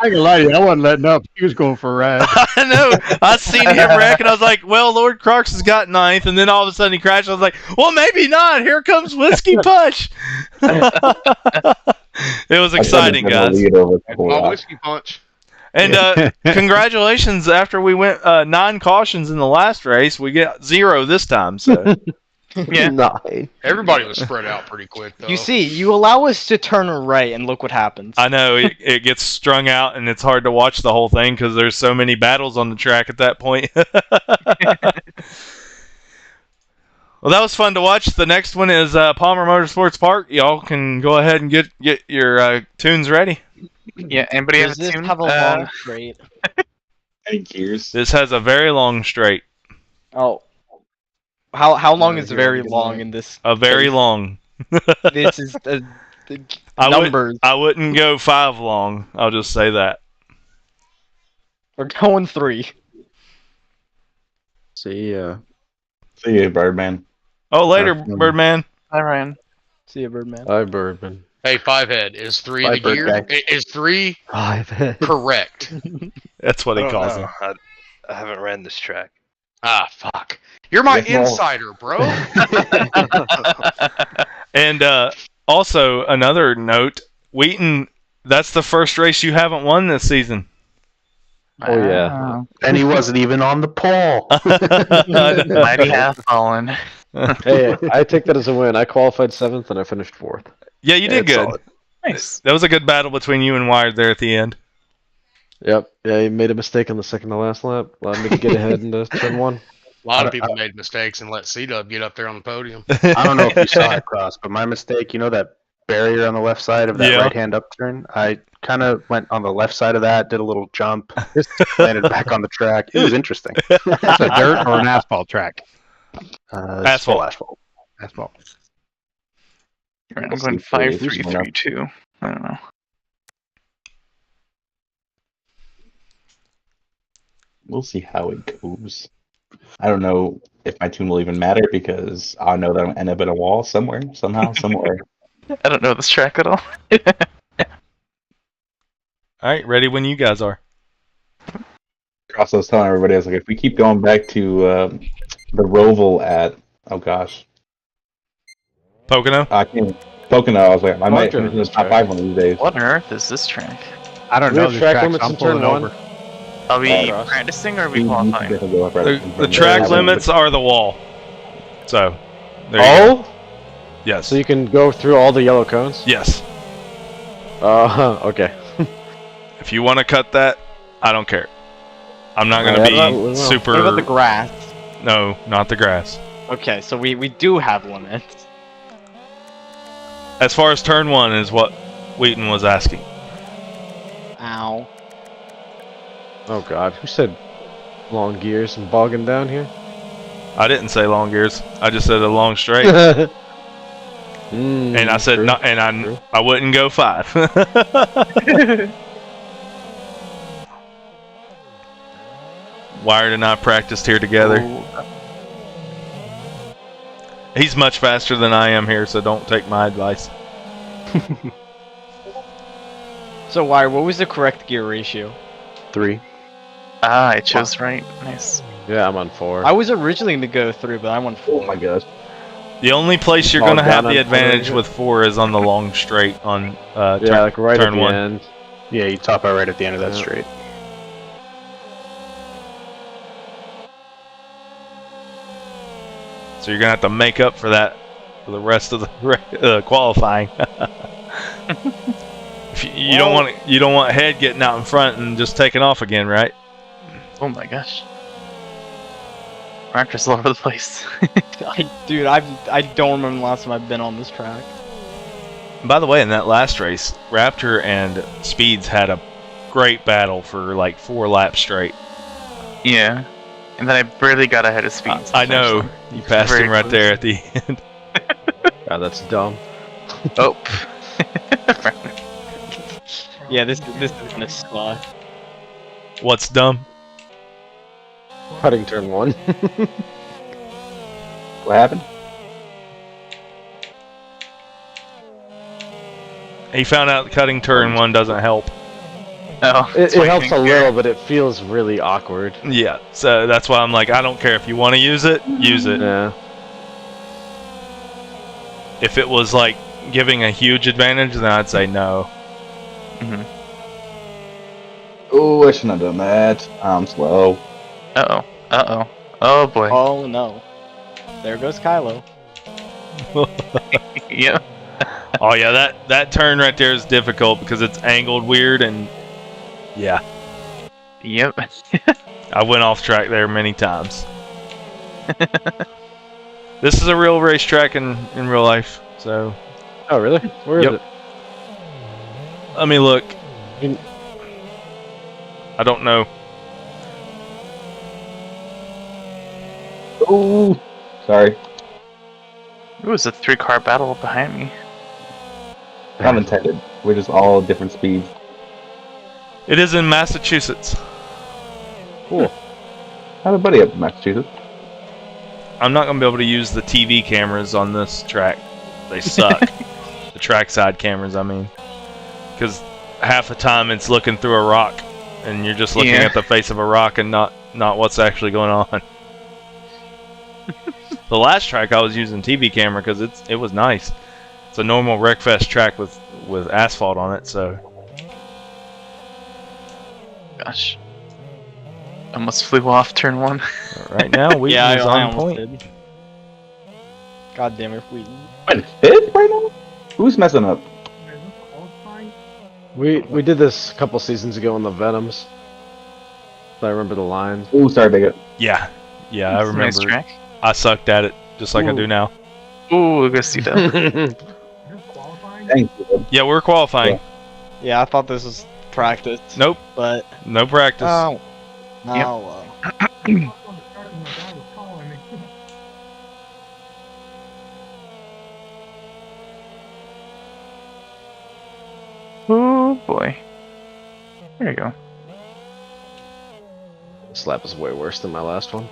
ain't gonna lie to you, I wasn't letting up. He was going for a ride. I know. I seen him wreck, and I was like, well, Lord Crocs has got 9th, and then all of a sudden he crashed. I was like, well, maybe not. Here comes Whiskey Punch. It was exciting, guys. Whiskey Punch. And congratulations! After we went 9 cautions in the last race, we get 0 this time. So Yeah. Everybody was spread out pretty quick, though. You see, you allow us to turn right, and look what happens. I know it gets strung out, and it's hard to watch the whole thing because there's so many battles on the track at that point. Well, that was fun to watch. The next one is Palmer Motorsports Park. Y'all can go ahead and get your tunes ready. Yeah, anybody have Does a this tune? have a long straight? Any gears? This has a very long straight. Oh. How long is you very already long know. in this? A very case? long. This is the I numbers. I wouldn't go 5 long. I'll just say that. We're going 3. See ya. See you, Birdman. Oh, later, Have fun. Birdman. Hi, Ryan. See you, Birdman. Hi, Birdman. Hey, Fivehead, is 3 Bye, the gear? birthday. Is 3 5 correct? That's what I he don't calls know. it. I haven't ran this track. Ah, fuck. You're my Yes, well- insider, bro. And also, another note, Wheaton, that's the first race you haven't won this season. Oh, yeah. And he wasn't even on the pole. Mighty have fallen. Hey, I take that as a win. I qualified 7th and I finished 4th. Yeah, you did It's good. solid. Nice. That was a good battle between you and Wired there at the end. Yep. Yeah, he made a mistake on the second to last lap. Allowed me to get ahead into turn 1. A lot of people made mistakes and let C-Dub get up there on the podium. I don't know if you saw it, Cross, but my mistake, you know that barrier on the left side of that Yeah. right-hand upturn? I kind of went on the left side of that, did a little jump, landed back on the track. It was interesting. It's a dirt or an asphalt track? It's full asphalt. Asphalt. I'm Let's going see for you. 5-3-3-2. I don't know. We'll see how it goes. I don't know if my tune will even matter because I know that I'm end up in a wall somewhere, somehow, somewhere. I don't know this track at all. All right, ready when you guys are. Also, I was telling everybody, I was like, if we keep going back to the Roval at, oh gosh, Pocono? I can't. Pocono, I was like, I might finish in the top 5 one of these days. What on earth is this track? I don't We know have this track track, limits so I'm in turn pulling 1. over. Are we Oh, practicing or are we You can qualifying? definitely go up right The track limits are the wall. So, there you go. Oh? Yes. So you can go through all the yellow cones? Yes. Okay. If you want to cut that, I don't care. I'm not going to be super... What about the grass? No, not the grass. Okay, so we do have limits. As far as turn 1 is what Wheaton was asking. Ow. Oh god, who said long gears and bogging down here? I didn't say long gears. I just said a long straight. And I said true, not, and I wouldn't go 5. Wired and I practiced here together. He's much faster than I am here, so don't take my advice. So, Wire, what was the correct gear ratio? 3. Ah, I chose right. Nice. Yeah, I'm on 4. I was originally going to go 3, but I went 4. Oh my gosh. The only place you're All going to have down the on advantage 4. with 4 is on the long straight on Yeah, like right at turn the 1. end. Yeah, you top out right at the end of that Yeah. straight. So you're going to have to make up for that for the rest of the qualifying. If you don't want head getting out in front and just taking off again, right? Oh my gosh. Raptors all over the place. Dude, I don't remember the last time I've been on this track. By the way, in that last race, Raptor and Speeds had a great battle for like 4 laps straight. Yeah. And then I barely got ahead of Speeds. I know. You passed Very him right close. there at the end. God, that's dumb. Oh. Yeah, this is gonna suck. What's dumb? Cutting turn 1. What happened? He found out cutting turn 1 doesn't help. Oh, It helps a little, but it feels really awkward. Yeah, so that's why I'm like, I don't care if you want to use it, use it. Yeah. If it was like giving a huge advantage, then I'd say no. Mm-hmm. Oh, I shouldn't have done that. I'm slow. Uh-oh. Uh-oh. Oh boy. Oh no. There goes Kylo. Yeah. Oh yeah, that turn right there is difficult because it's angled weird and yeah. Yep. I went off track there many times. This is a real racetrack in real life. So. Oh, really? Where is Yep. it? Let me look. I don't know. Oh, sorry. It was a 3-car battle behind me. Not intended. We're just all different speeds. It is in Massachusetts. Cool. I have a buddy up in Massachusetts. I'm not going to be able to use the TV cameras on this track. They suck. The trackside cameras, I mean. Because half the time it's looking through a rock. And you're just looking at the face of a rock and not what's actually going on. The last track I was using TV camera because it was nice. It's a normal Wreckfest track with asphalt on it, so. Gosh. Almost flew off turn 1. Right now, we Yeah, is I on almost point. did. God damn it, Wheaton. Wait, 5th right now? Who's messing up? We did this a couple seasons ago in the Venoms. I remember the lines. Oh, sorry, Bigot. Yeah, I It's a nice remember. track. I sucked at it just like I do now. Ooh, go see that. Thank you. Yeah, we're qualifying. Yeah, I thought this was practice. Nope. But No practice. oh, well. Oh boy. There you go. This lap is way worse than my last one.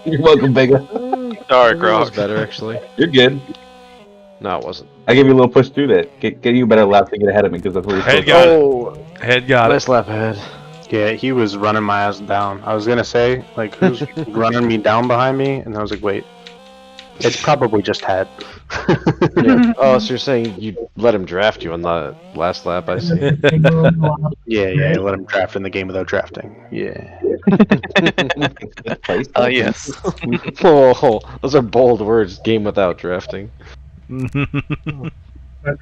You're welcome, Bigot. Sorry, That was Grog. better, actually. You're good. No, it wasn't. I gave you a little push through that. Get you a better lap to get ahead of me because that's what you're Head supposed to got it. Head got Nice it. lap ahead. Yeah, he was running my ass down. I was gonna say, like, who's running me down behind me? And I was like, wait, it's probably just Head. Yeah. Oh, so you're saying you let him draft you on the last lap? I see. Yeah, let him draft in the game without drafting. Yeah. Oh, yes. Oh, those are bold words. Game without drafting. I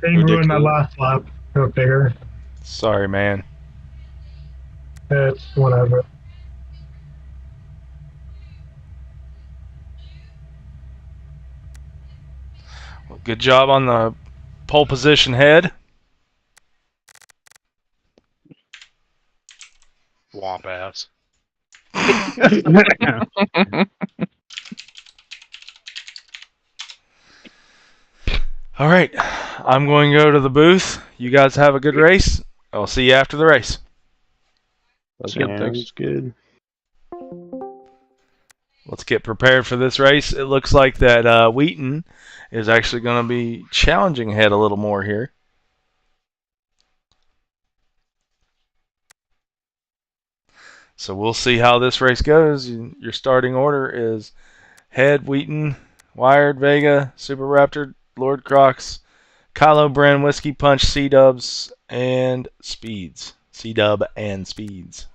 think ruined my last lap. Go figure. Sorry, man. It's whatever. Well, good job on the pole position, Head. Womp ass. All right, I'm going to go to the booth. You guys have a good race. I'll see you after the race. Sounds good. Let's get prepared for this race. It looks like that Wheaton is actually going to be challenging Head a little more here. So we'll see how this race goes. Your starting order is Head, Wheaton, Wired, Vega, Super Raptor, Lord Crocs, Kylo, Bren, Whiskey Punch, C-Dubs, and Speeds. C-Dub and Speeds.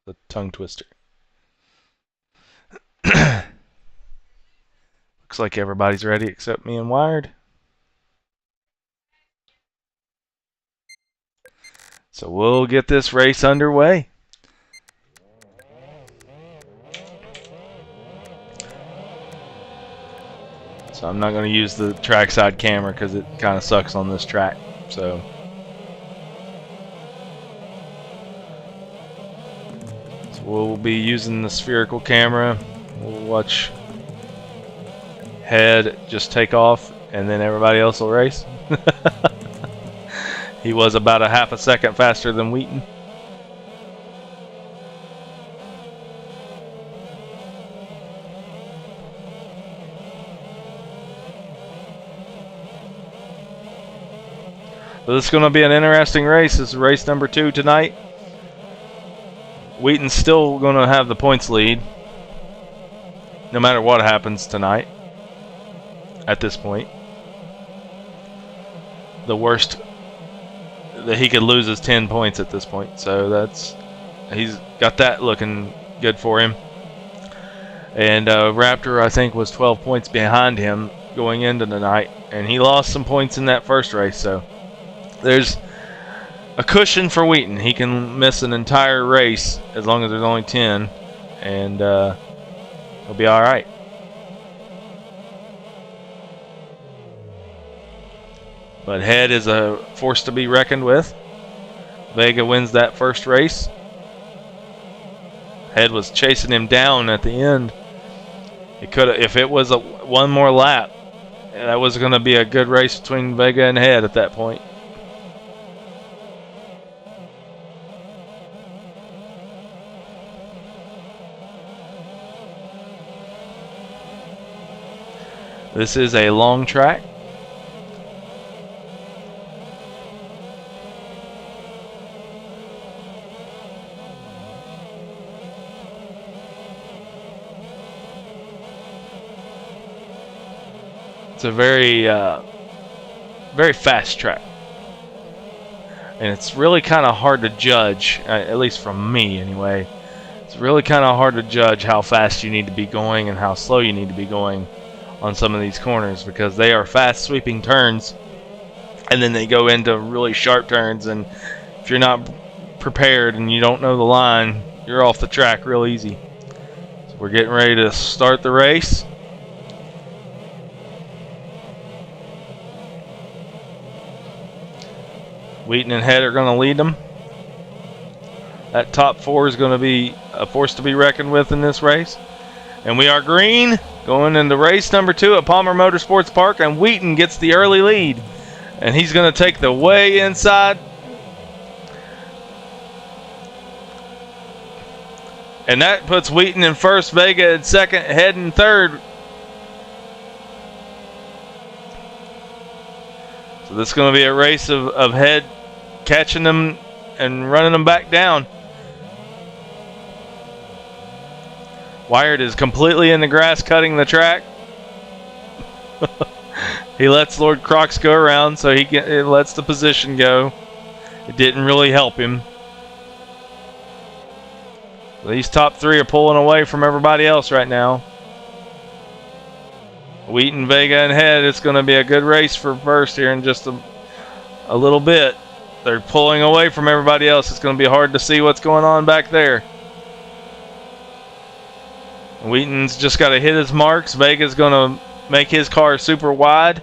The tongue twister. Looks like everybody's ready except me and Wired. So we'll get this race underway. So I'm not going to use the trackside camera because it kind of sucks on this track. So we'll be using the spherical camera. We'll watch Head just take off and then everybody else will race. He was about a half a second faster than Wheaton. So this is going to be an interesting race. This is race number 2 tonight. Wheaton's still going to have the points lead, no matter what happens tonight. At this point, the worst that he could lose is 10 points at this point. So he's got that looking good for him. And Raptor, I think, was 12 points behind him going into the night, and he lost some points in that first race. So there's a cushion for Wheaton. He can miss an entire race as long as there's only 10, and he'll be all right. But Head is a force to be reckoned with. Vega wins that first race. Head was chasing him down at the end. It could, if it was one more lap, that was going to be a good race between Vega and Head at that point. This is a long track. It's a very, very fast track, and it's really kind of hard to judge, at least from me anyway. It's really kind of hard to judge how fast you need to be going and how slow you need to be going on some of these corners, because they are fast sweeping turns, and then they go into really sharp turns, and if you're not prepared and you don't know the line, you're off the track real easy. So we're getting ready to start the race. Wheaton and Head are going to lead them. That top four is going to be a force to be reckoned with in this race. And we are green going into race number 2 at Palmer Motorsports Park, and Wheaton gets the early lead. And he's going to take the way inside. And that puts Wheaton in first, Vega in second, Head in third. So this is going to be a race of Head catching them and running them back down. Wired is completely in the grass, cutting the track. He lets Lord Crocs go around, so it lets the position go. It didn't really help him. These top 3 are pulling away from everybody else right now. Wheaton, Vega, and Head. It's going to be a good race for first here in just a little bit. They're pulling away from everybody else. It's going to be hard to see what's going on back there. Wheaton's just got to hit his marks. Vega's going to make his car super wide.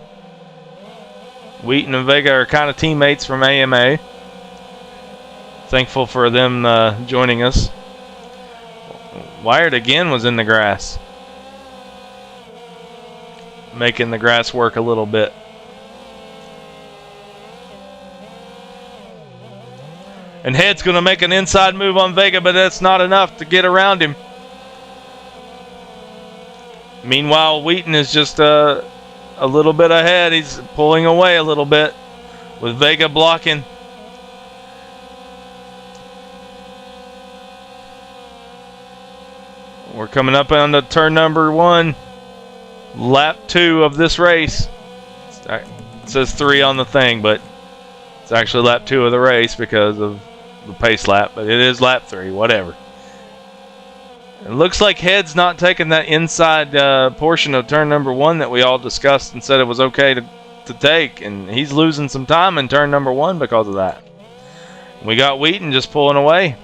Wheaton and Vega are kind of teammates from AMA. Thankful for them joining us. Wired again was in the grass, making the grass work a little bit. And Head's going to make an inside move on Vega, but that's not enough to get around him. Meanwhile, Wheaton is just a little bit ahead. He's pulling away a little bit with Vega blocking. We're coming up on the turn number 1, lap 2 of this race. It says 3 on the thing, but it's actually lap 2 of the race because of the pace lap, but it is lap 3, whatever. It looks like Head's not taking that inside portion of turn number 1 that we all discussed and said it was okay to take, and he's losing some time in turn number 1 because of that. We got Wheaton just pulling away.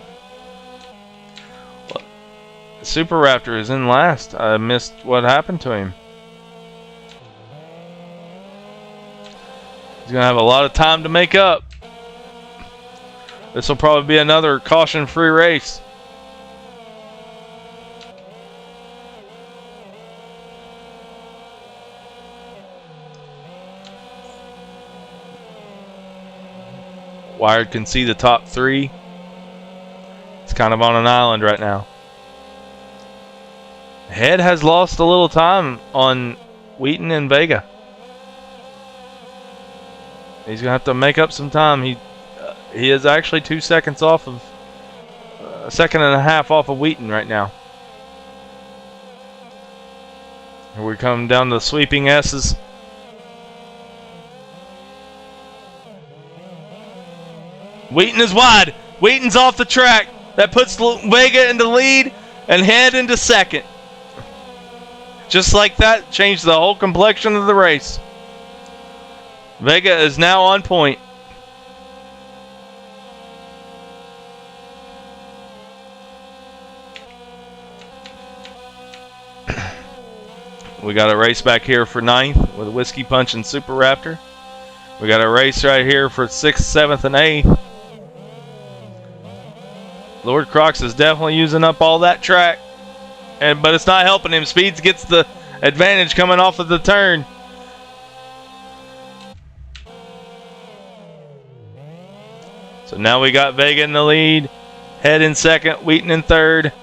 Super Raptor is in last. I missed what happened to him. He's going to have a lot of time to make up. This will probably be another caution-free race. Wired can see the top 3. It's kind of on an island right now. Head has lost a little time on Wheaton and Vega. He's going to have to make up some time. He is actually 2 seconds off of a second and a half off of Wheaton right now. Here we come down to the sweeping S's. Wheaton is wide. Wheaton's off the track. That puts Vega into lead and Head into second. Just like that, changed the whole complexion of the race. Vega is now on point. We got a race back here for 9th with Whiskey Punch and Super Raptor. We got a race right here for 6th, 7th, and 8th. Lord Crocs is definitely using up all that track, but it's not helping him. Speeds gets the advantage coming off of the turn. So now we got Vega in the lead, Head in second, Wheaton in third,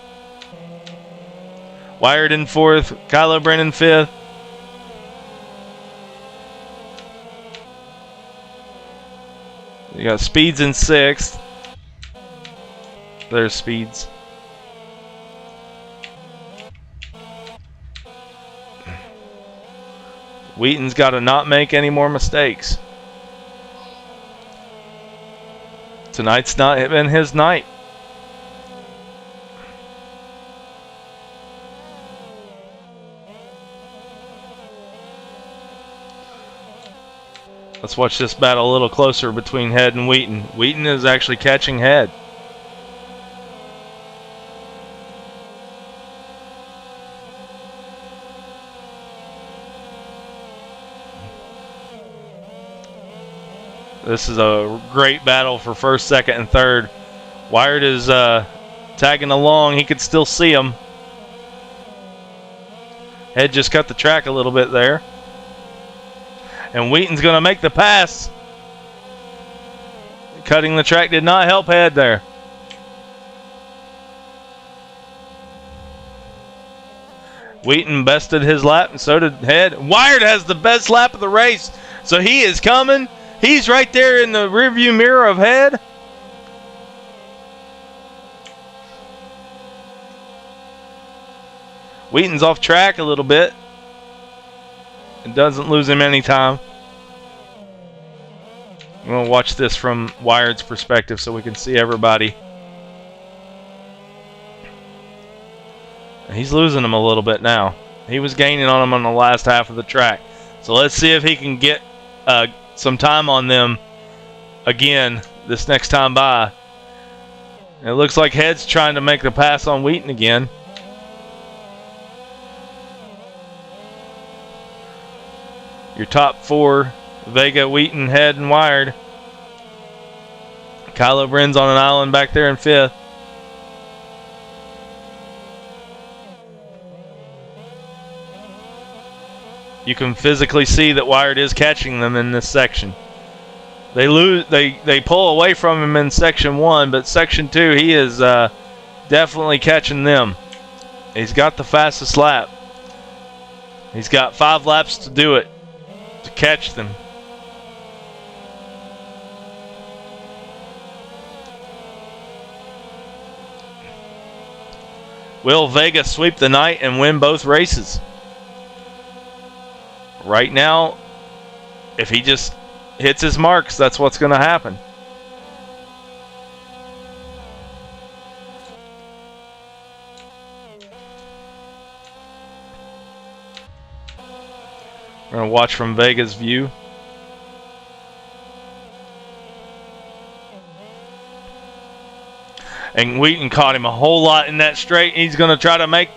Wired in fourth, Kylo Bren in fifth. You got Speeds in sixth. There's Speeds. Wheaton's got to not make any more mistakes. Tonight's not been his night. Let's watch this battle a little closer between Head and Wheaton. Wheaton is actually catching Head. This is a great battle for first, second, and third. Wired is tagging along. He could still see him. Head just cut the track a little bit there. And Wheaton's going to make the pass. Cutting the track did not help Head there. Wheaton bested his lap, and so did Head. Wired has the best lap of the race, so he is coming. He's right there in the rearview mirror of Head. Wheaton's off track a little bit. It doesn't lose him any time. I'm going to watch this from Wired's perspective so we can see everybody. He's losing him a little bit now. He was gaining on him on the last half of the track. So let's see if he can get some time on them again this next time by. It looks like Head's trying to make the pass on Wheaton again. Your top four: Vega, Wheaton, Head, and Wired. Kylo Bren's on an island back there in fifth. You can physically see that Wired is catching them in this section. They pull away from him in section 1, but section 2 he is definitely catching them. He's got the fastest lap. He's got 5 laps to do it, to catch them. Will Vega sweep the night and win both races? Right now, if he just hits his marks, that's what's going to happen. We're going to watch from Vega's view. And Wheaton caught him a whole lot in that straight. He's going to try to make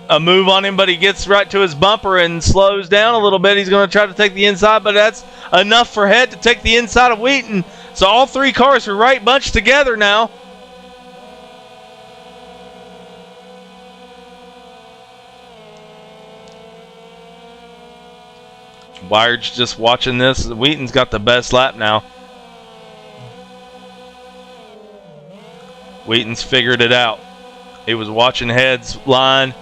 a move on him, but he gets right to his bumper and slows down a little bit. He's going to try to take the inside, but that's enough for Head to take the inside of Wheaton. So all 3 cars are right bunched together now. Wired's just watching this. Wheaton's got the best lap now. Wheaton's figured it out. He was watching Head's line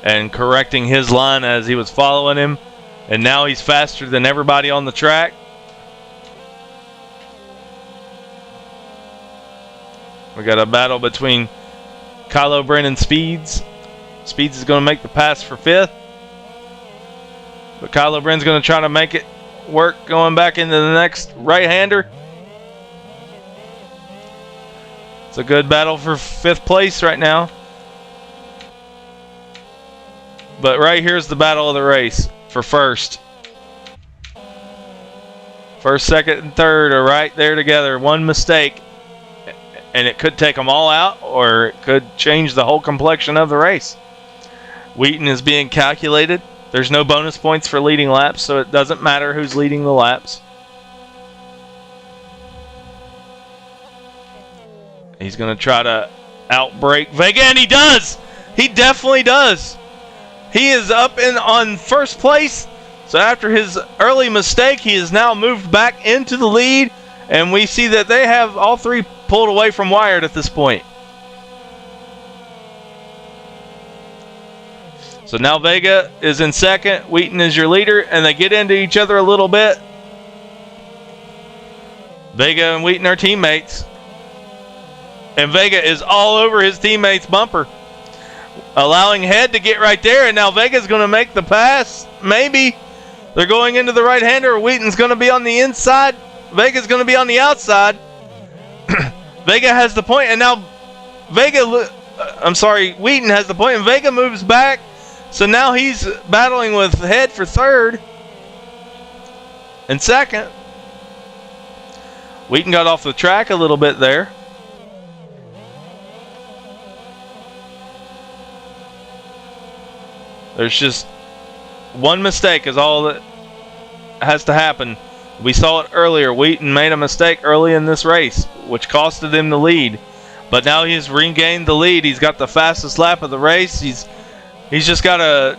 and correcting his line as he was following him, and now he's faster than everybody on the track. We got a battle between Kylo Bren and Speeds. Speeds is going to make the pass for 5th. But Kylo Bren's going to try to make it work going back into the next right-hander. It's a good battle for 5th place right now. But right here's the battle of the race for 1st. 1st, 2nd, and 3rd are right there together. One mistake, and it could take them all out, or it could change the whole complexion of the race. Wheaton is being calculated. There's no bonus points for leading laps, so it doesn't matter who's leading the laps. He's going to try to outbrake Vega, and he does! He definitely does! He is up on 1st place. So after his early mistake, he has now moved back into the lead, and we see that they have all 3 pulled away from Wired at this point. So now Vega is in 2nd, Wheaton is your leader, and they get into each other a little bit. Vega and Wheaton are teammates. And Vega is all over his teammate's bumper, allowing Head to get right there, and now Vega's going to make the pass. Maybe. They're going into the right-hander. Wheaton's going to be on the inside. Vega's going to be on the outside. Vega has the point, and now Wheaton has the point, and Vega moves back. So now he's battling with Head for 3rd and 2nd. Wheaton got off the track a little bit there. There's just one mistake is all that has to happen. We saw it earlier. Wheaton made a mistake early in this race, which costed him the lead. But now he's regained the lead. He's got the fastest lap of the race. He's just got to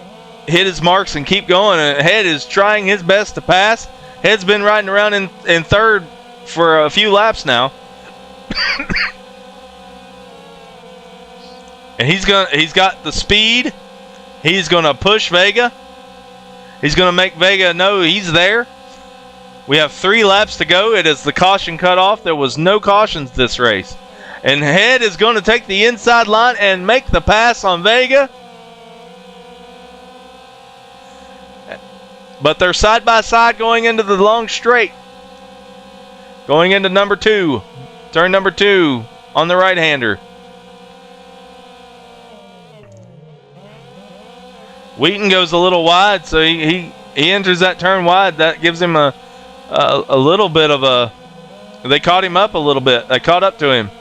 hit his marks and keep going. And Head is trying his best to pass. Head's been riding around in 3rd for a few laps now. And he's got the speed. He's going to push Vega. He's going to make Vega know he's there. We have 3 laps to go. It is the caution cutoff. There was no cautions this race. And Head is going to take the inside line and make the pass on Vega. But they're side by side going into the long straight. Going into number 2. Turn number 2 on the right-hander. Wheaton goes a little wide, so he enters that turn wide. That gives him a little bit of a... They caught him up a little bit. They caught up to him.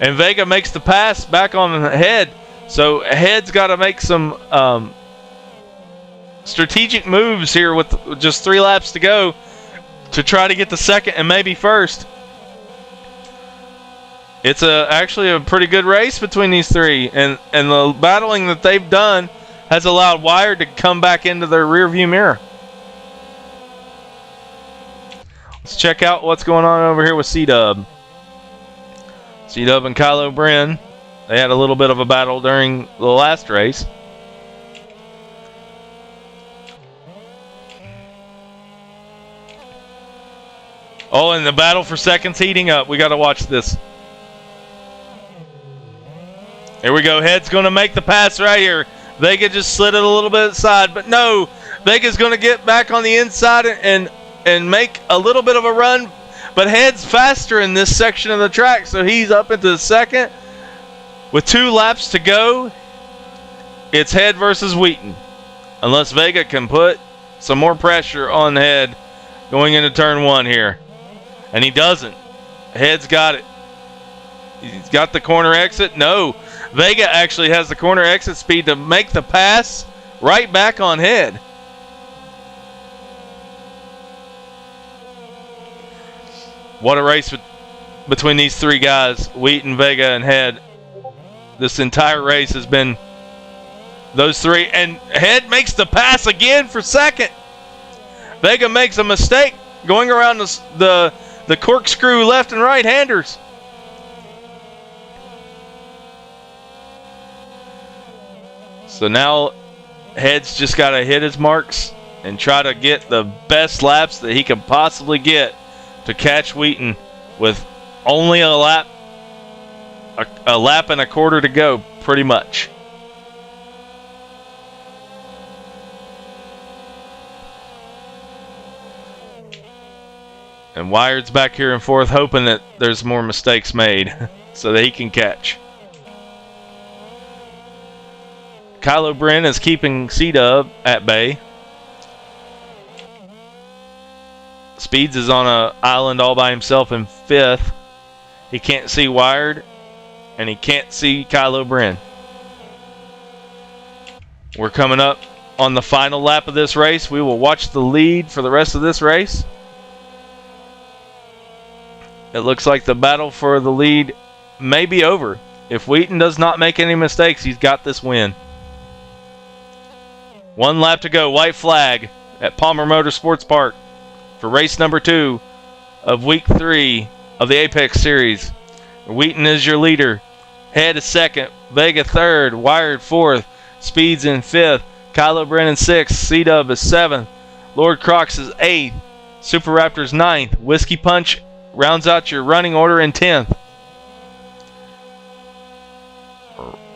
And Vega makes the pass back on Head. So Head's got to make some strategic moves here with just 3 laps to go to try to get the 2nd and maybe 1st. It's actually a pretty good race between these 3. And the battling that they've done has allowed Wired to come back into their rearview mirror. Let's check out what's going on over here with C-Dub. C-Dub and Kylo Bren, they had a little bit of a battle during the last race. Oh, and the battle for 2nd's heating up. We got to watch this. Here we go. Head's going to make the pass right here. Vega just slid it a little bit aside, but no. Vega's going to get back on the inside and make a little bit of a run, but Head's faster in this section of the track, so he's up into the 2nd. With 2 laps to go, it's Head versus Wheaton. Unless Vega can put some more pressure on Head going into turn 1 here. And he doesn't. Head's got it. He's got the corner exit. No. Vega actually has the corner exit speed to make the pass right back on Head. What a race between these 3 guys, Wheaton, Vega, and Head. This entire race has been those 3. And Head makes the pass again for 2nd. Vega makes a mistake going around the corkscrew left and right-handers. So now Head's just got to hit his marks and try to get the best laps that he can possibly get to catch Wheaton with only a lap a lap and a quarter to go, pretty much. And Wired's back here in fourth, hoping that there's more mistakes made so that he can catch. Kylo Bren is keeping C-Dub at bay. Speeds is on an island all by himself in fifth. He can't see Wired, and he can't see Kylo Bren. We're coming up on the final lap of this race. We will watch the lead for the rest of this race. It looks like the battle for the lead may be over. If Wheaton does not make any mistakes, he's got this win. 1 lap to go. White flag at Palmer Motorsports Park for race number 2 of week 3 of the Apex Series. Wheaton is your leader. Head is second. Vega third. Wired fourth. Speeds in fifth. Kylo Brennan sixth. C-Dub is seventh. Lord Crocs is eighth. Super Raptors ninth. Whiskey Punch rounds out your running order in 10th.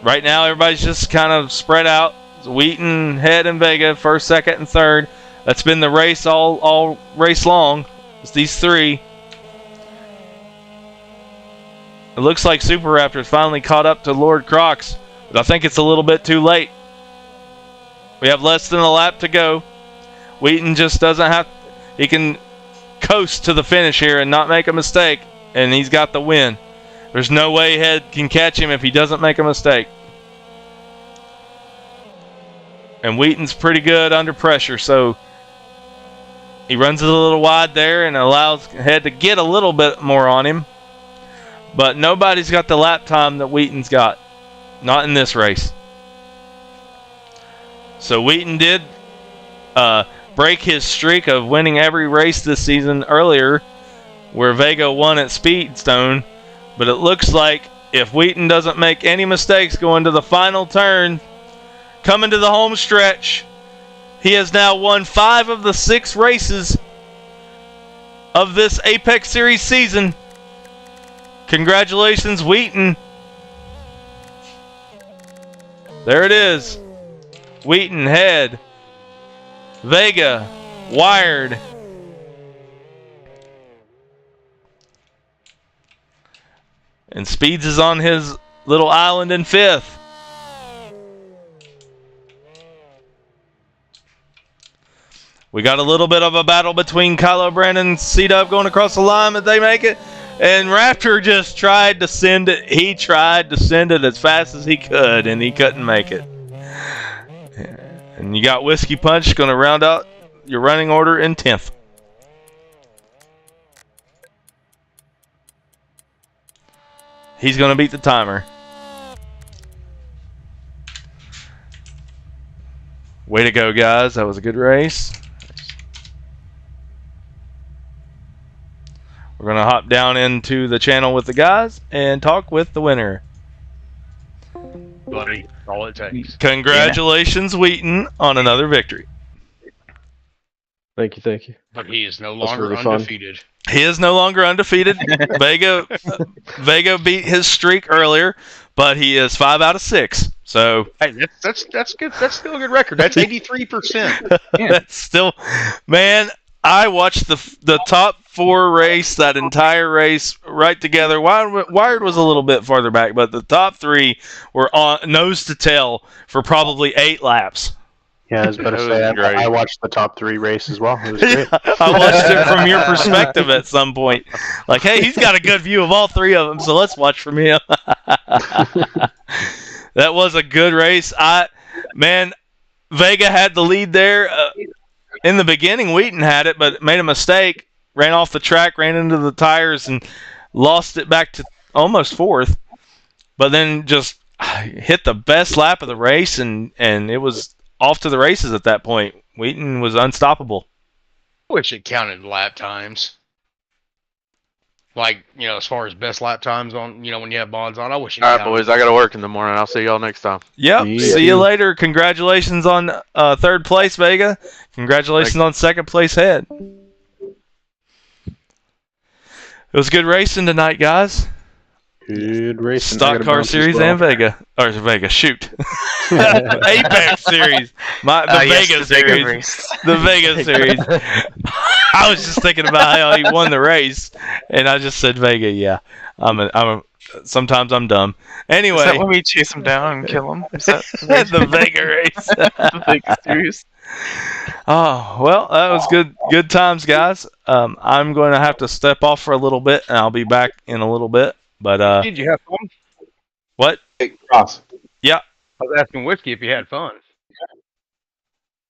Right now, everybody's just kind of spread out. Wheaton, Head, and Vega, first, second, and third. That's been the race all race long. It's these three. It looks like Super Raptors finally caught up to Lord Crocs, but I think it's a little bit too late. We have less than a lap to go. Wheaton just doesn't have... He can coast to the finish here and not make a mistake, and he's got the win. There's no way Head can catch him if he doesn't make a mistake. And Wheaton's pretty good under pressure, so he runs it a little wide there and allows Head to get a little bit more on him. But nobody's got the lap time that Wheaton's got. Not in this race. So Wheaton did break his streak of winning every race this season earlier, where Vega won at Speedstone. But it looks like if Wheaton doesn't make any mistakes going to the final turn, coming to the home stretch, he has now won 5 of the 6 races of this Apex Series season. Congratulations, Wheaton. There it is. Wheaton, Head, Vega, Wired. And Speeds is on his little island in 5th. We got a little bit of a battle between Kylo Bren and C-Dub going across the line, but they make it. And Raptor just tried to send it. He tried to send it as fast as he could, and he couldn't make it. And you got Whiskey Punch going to round out your running order in 10th. He's going to beat the timer. Way to go, guys. That was a good race. We're going to hop down into the channel with the guys and talk with the winner. Buddy, all it takes. Congratulations, Wheaton, on another victory. Thank you, thank you. But he is no That's longer really fun. undefeated. He is no longer undefeated. Vega beat his streak earlier, but he is 5 out of 6. So Hey, that's good. That's still a good record. That's 83%. that's still, man. I watched the top 4 race, that entire race right together. Wired was a little bit farther back, but the top 3 were on nose to tail for probably 8 laps. Yeah, I was about to say, I watched the top 3 race as well. It was great. I watched it from your perspective at some point. Like, hey, he's got a good view of all 3 of them, so let's watch from him. That was a good race. Vega had the lead there. In the beginning, Wheaton had it, but made a mistake. Ran off the track, ran into the tires, and lost it back to almost 4th. But then just hit the best lap of the race, and it was off to the races at that point. Wheaton was unstoppable. I wish it counted lap times. Like, as far as best lap times on, when you have bonds on, I wish it All right, counted. boys, I got to work in the morning. I'll see y'all next time. Yep. Yeah. See you later. Congratulations on 3rd place, Vega. Congratulations on 2nd place, Head. It was good racing tonight, guys. Good racing. I Stock got a Car bounce as Series well. and Vega. Or Vega, shoot. Apex Series. The Yes, Vega the Vega Series. race. The Vega Series. I was just thinking about how he won the race, and I just said Vega. Yeah, sometimes I'm dumb. Anyway, Is that when we chase him down and kill him? Is that the Vega race? the Vega series? Oh well, that was good times, guys. I'm going to have to step off for a little bit, and I'll be back in a little bit. But Did you have fun? what? Hey, Ross. Yeah. I was asking Whiskey if you had fun.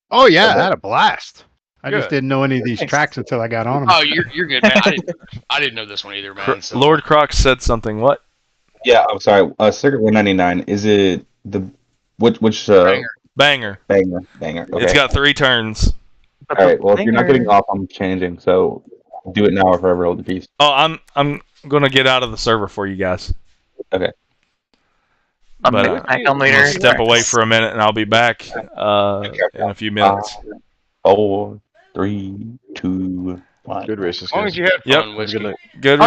Oh yeah, I had a blast. I just Good. didn't know any of these tracks until I got on them. Oh, you're good, man. I didn't know this one either, man. So. Lord Croc said something. What? Yeah, I'm sorry. Circuit 199. Is it the which Banger. Banger. Okay. It's got 3 turns. All right. Well, if you're not getting off, I'm changing. So do it now or forever hold the peace. Oh, I'm gonna get out of the server for you guys. Okay. I'm But back on I'm later. gonna step away for a minute, and I'll be back in a few minutes. 4, 3, 2, 1. Good races, As long guys. as you had Yep. fun, Whiskey. Good.